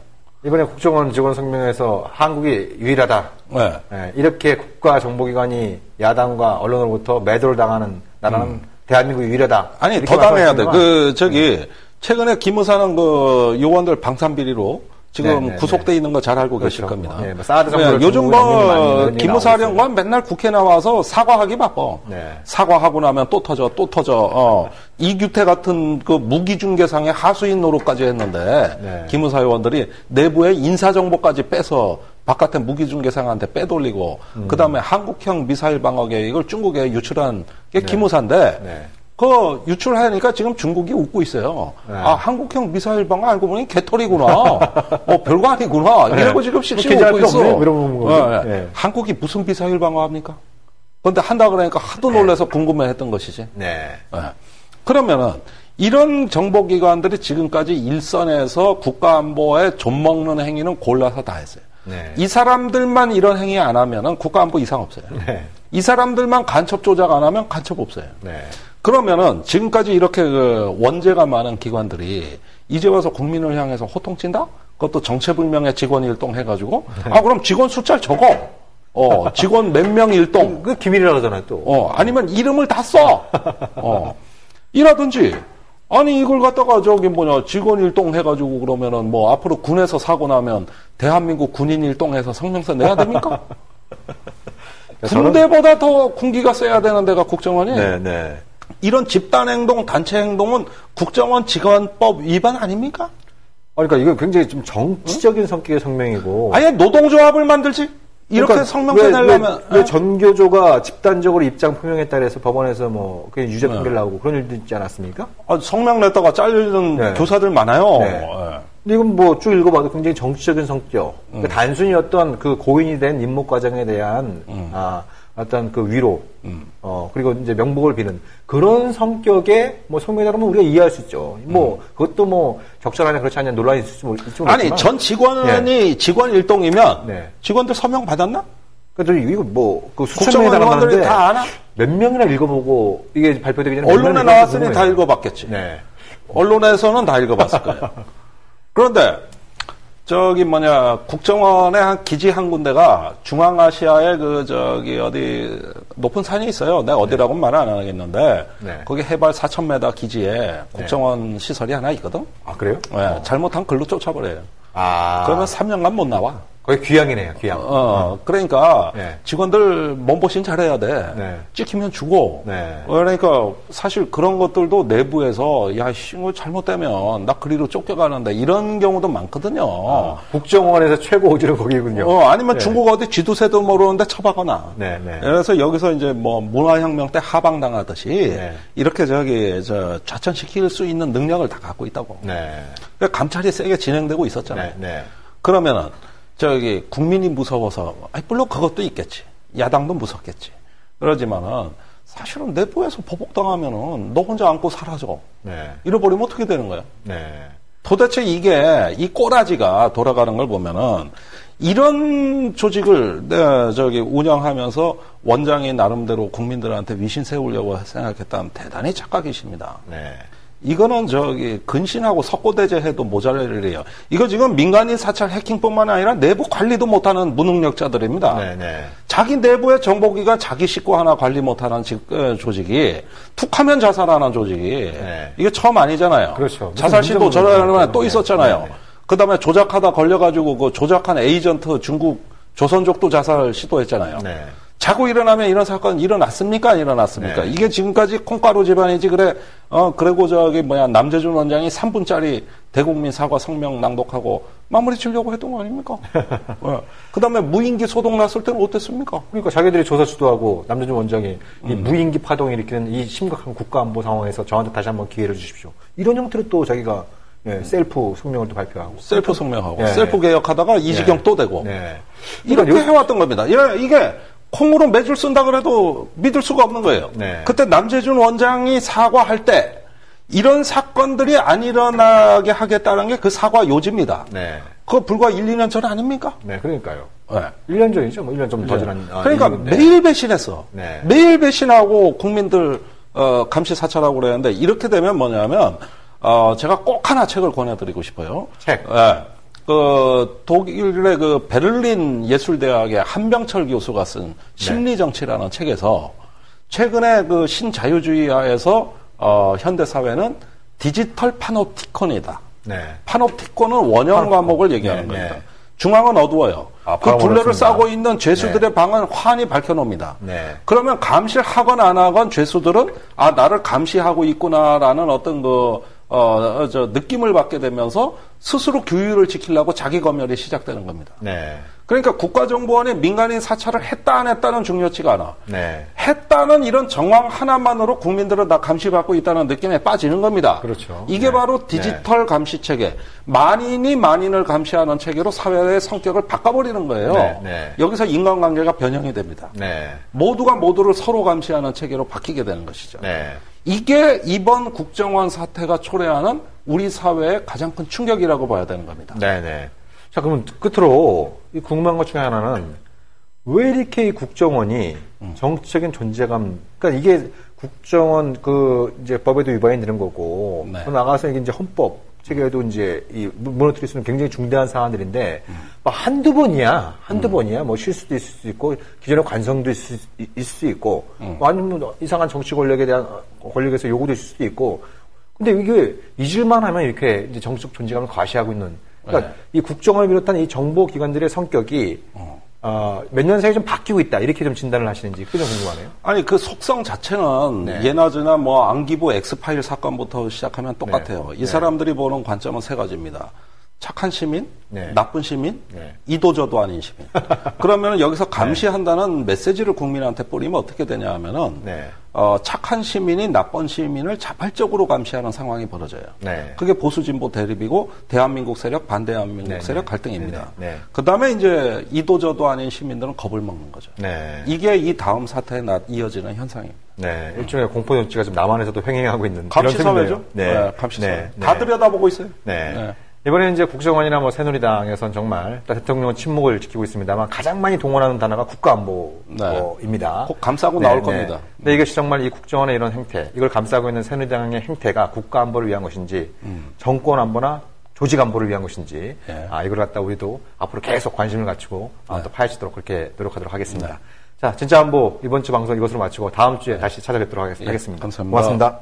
이번에 국정원 직원 성명에서 한국이 유일하다. 네. 예, 이렇게 국가 정보기관이 야당과 언론으로부터 매도를 당하는 나라는 대한민국이 유일하다. 아니, 더 당해야 돼. 최근에 김 의사는 요원들 방산비리로 지금 구속돼 있는 거 잘 알고 계실 겁니다. 네, 뭐 사드 정보를 요즘 기무사령관 맨날 국회 나와서 사과하기 바빠. 네. 사과하고 나면 또 터져. 이규태 같은 그 무기중개상의 하수인 노릇까지 했는데 기무사 요원들이 내부의 인사정보까지 빼서 바깥에 무기중개상한테 빼돌리고 그다음에 한국형 미사일 방어 계획을 중국에 유출한 게 기무사인데 그 유출하니까 지금 중국이 웃고 있어요. 아, 한국형 미사일 방어 알고 보니 개털이구나. 별거 아니구나. 이러고 지금 씩씩 웃고 있어. 한국이 무슨 미사일 방어합니까? 그런데 한다 그러니까 하도 놀라서 궁금해했던 것이지. 그러면은 이런 정보기관들이 지금까지 일선에서 국가안보에 좀먹는 행위는 골라서 다 했어요. 이 사람들만 이런 행위 안 하면은 국가안보 이상 없어요. 이 사람들만 간첩 조작 안 하면 간첩 없어요. 그러면은 지금까지 이렇게 원죄가 많은 기관들이 이제 와서 국민을 향해서 호통친다? 그것도 정체불명의 직원 일동해가지고 그럼 직원 숫자를 적어. 직원 몇 명 일동. 그 기밀이라고 하잖아요, 또. 아니면 이름을 다 써. 이라든지. 아니, 이걸 갖다가 직원 일동해가지고 그러면은 앞으로 군에서 사고 나면 대한민국 군인 일동해서 성명서 내야 됩니까? 군대보다 더 군기가 세야 되는 데가 국정원이. 이런 집단행동, 단체행동은 국정원 직원법 위반 아닙니까? 그러니까 이거 굉장히 좀 정치적인 성격의 성명이고. 아예 노동조합을 만들지? 이렇게 그러니까 성명서 내려면. 왜 전교조가 집단적으로 입장 표명했다 그래서 법원에서 그게 유죄 판결 나오고 그런 일도 있지 않았습니까? 성명 냈다가 잘리는 교사들 많아요. 근데 이건 쭉 읽어봐도 굉장히 정치적인 성격. 그러니까 단순히 어떤 그 고인이 된 임목 과정에 대한, 어떤 그 위로, 그리고 이제 명복을 비는 그런 성격의 성명이라면 우리가 이해할 수 있죠. 그것도 적절하냐 그렇지 않냐 논란이 있을지 모르겠지만. 아니, 전 직원이 직원 일동이면 직원들 서명 받았나? 그러니까 이거 그 수천 명이 국정원들이 다 아나? 몇 명이나 읽어보고 이게 발표되기 전에 언론에 나왔으니 다 읽어봤겠지. 언론에서는 다 읽어봤을 거예요. 그런데 국정원의 한 기지 한 군데가 중앙아시아에 어디 높은 산이 있어요. 내가 어디라고는 말 안 하겠는데 거기 해발 4,000m 기지에 국정원 시설이 하나 있거든. 아, 그래요? 잘못하면 글로 쫓아버려요. 그러면 3년간 못 나와. 거의 귀향이네요, 귀향. 그러니까 직원들 몸보신 잘해야 돼. 찍히면 죽어. 그러니까 사실 그런 것들도 내부에서 이거 잘못되면 나 그리로 쫓겨가는데 이런 경우도 많거든요. 국정원에서 최고 오지는 거기군요. 아니면 중국 어디 쥐두새도 모르는데 처박거나. 그래서 여기서 이제 문화혁명 때 하방당하듯이 이렇게 좌천시킬 수 있는 능력을 다 갖고 있다고. 그러니까 감찰이 세게 진행되고 있었잖아요. 그러면은 국민이 무서워서, 물론 그것도 있겠지. 야당도 무섭겠지. 그러지만은, 사실은 내부에서 보복당하면은, 너 혼자 안고 사라져. 잃어버리면 어떻게 되는 거야? 도대체 이 꼬라지가 돌아가는 걸 보면은, 이런 조직을, 운영하면서 원장이 나름대로 국민들한테 위신 세우려고 생각했다면 대단히 착각이십니다. 이거는 근신하고 석고대죄해도 모자랄 일이에요. 이거 지금 민간인 사찰 해킹뿐만 아니라 내부 관리도 못하는 무능력자들입니다. 자기 내부의 정보기관 자기 식구 하나 관리 못하는 조직이 툭하면 자살하는 조직이 이게 처음 아니잖아요. 그렇죠. 자살 시도 저러면 또 있었잖아요. 그다음에 조작하다 걸려가지고 그 조작한 에이전트 중국 조선족도 자살 시도했잖아요. 자고 일어나면 이런 사건 일어났습니까? 안 일어났습니까? 이게 지금까지 콩가루 집안이지, 그리고 남재준 원장이 3분짜리 대국민 사과 성명 낭독하고 마무리 지려고 했던 거 아닙니까? 그 다음에 무인기 소동 났을 때는 어땠습니까? 그러니까 자기들이 조사 주도하고 남재준 원장이 이 무인기 파동이 일으키는 이 심각한 국가안보 상황에서 저한테 다시 한번 기회를 주십시오. 이런 형태로 또 자기가 셀프 성명을 또 발표하고. 셀프 성명하고. 셀프 개혁하다가 이지경 또 되고. 이렇게 해왔던 겁니다. 이게 콩으로 매줄 쓴다 그래도 믿을 수가 없는 거예요. 그때 남재준 원장이 사과할 때 이런 사건들이 안 일어나게 하겠다는 게 그 사과 요지입니다. 그거 불과 1, 2년 전 아닙니까? 그러니까요. 1년 전이죠. 1년 좀 더 지난. 그러니까 매일 배신했어. 매일 배신하고 국민들 감시 사찰하고 그랬는데 이렇게 되면 뭐냐면 제가 꼭 하나 책을 권해드리고 싶어요. 책. 그 독일의 그 베를린 예술대학의 한병철 교수가 쓴 심리정치라는 책에서 최근에 그 신자유주의하에서 현대 사회는 디지털 파놉티콘이다. 네. 파놉티콘은 원형 과목을 얘기하는 겁니다. 중앙은 어두워요. 그 둘레를 싸고 있는 죄수들의 방은 환히 밝혀놓습니다. 그러면 감시를 하건 안 하건 죄수들은 나를 감시하고 있구나라는 어떤 느낌을 받게 되면서 스스로 규율을 지키려고 자기 검열이 시작되는 겁니다. 그러니까 국가정보원이 민간인 사찰을 했다 안 했다는 중요치가 않아. 했다는 이런 정황 하나만으로 국민들은 다 감시받고 있다는 느낌에 빠지는 겁니다. 그렇죠. 이게 바로 디지털 감시 체계, 만인이 만인을 감시하는 체계로 사회의 성격을 바꿔버리는 거예요. 여기서 인간관계가 변형이 됩니다. 모두가 모두를 서로 감시하는 체계로 바뀌게 되는 것이죠. 이게 이번 국정원 사태가 초래하는 우리 사회의 가장 큰 충격이라고 봐야 되는 겁니다. 자, 그러면 끝으로 궁금한 것 중에 하나는 왜 이렇게 이 국정원이 정치적인 존재감, 그러니까 이게 국정원 이제 법에도 위반이 되는 거고, 또 나가서 이게 이제 헌법 체계에도 이제 무너뜨릴 수 있는 굉장히 중대한 사안들인데, 뭐 한두 번이야. 뭐 실수도 있을 수 있고, 기존의 관성도 있을 수 있고, 아니면 뭐 이상한 정치 권력에서 요구도 있을 수도 있고, 근데 이게 잊을만 하면 이렇게 이제 정치적 존재감을 과시하고 있는, 그러니까 이 국정원을 비롯한 이 정보기관들의 성격이 몇 년 사이에 좀 바뀌고 있다 이렇게 좀 진단을 하시는지 그게 좀 궁금하네요. 아니 그 속성 자체는 예나저나 뭐 안기부 엑스파일 사건부터 시작하면 똑같아요. 이 사람들이 보는 관점은 세 가지입니다. 착한 시민, 나쁜 시민, 이도저도 아닌 시민. 그러면 여기서 감시한다는 메시지를 국민한테 뿌리면 어떻게 되냐 하면은 착한 시민이 나쁜 시민을 자발적으로 감시하는 상황이 벌어져요. 그게 보수 진보 대립이고 대한민국 세력, 반대한민국 세력 갈등입니다. 그 다음에 이제 이도저도 아닌 시민들은 겁을 먹는 거죠. 이게 이 다음 사태에 이어지는 현상입니다. 일종의 공포 정치가 좀 남한에서도 횡행하고 있는 감시 사회죠. 감시 사회. 다 들여다보고 있어요. 이번에 이제 국정원이나 뭐 새누리당에선 정말 대통령 침묵을 지키고 있습니다만 가장 많이 동원하는 단어가 국가안보입니다. 꼭 감싸고 나올 겁니다. 근데 이것이 정말 이 국정원의 이런 행태, 이걸 감싸고 있는 새누리당의 행태가 국가안보를 위한 것인지, 정권 안보나 조직 안보를 위한 것인지, 이걸 갖다 우리도 앞으로 계속 관심을 갖추고 또 파헤치도록 그렇게 노력하도록 하겠습니다. 자, 진짜 안보 이번 주 방송 이것으로 마치고 다음 주에 다시 찾아뵙도록 하겠습니다. 감사합니다. 고맙습니다.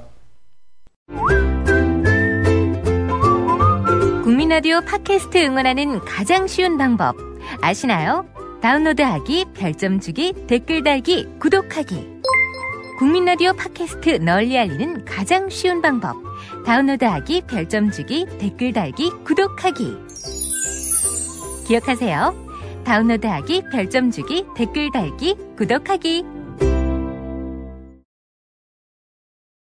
국민 라디오 팟캐스트 응원하는 가장 쉬운 방법 아시나요? 다운로드하기, 별점 주기, 댓글 달기, 구독하기. 국민 라디오 팟캐스트 널리 알리는 가장 쉬운 방법. 다운로드하기, 별점 주기, 댓글 달기, 구독하기. 기억하세요. 다운로드하기, 별점 주기, 댓글 달기, 구독하기.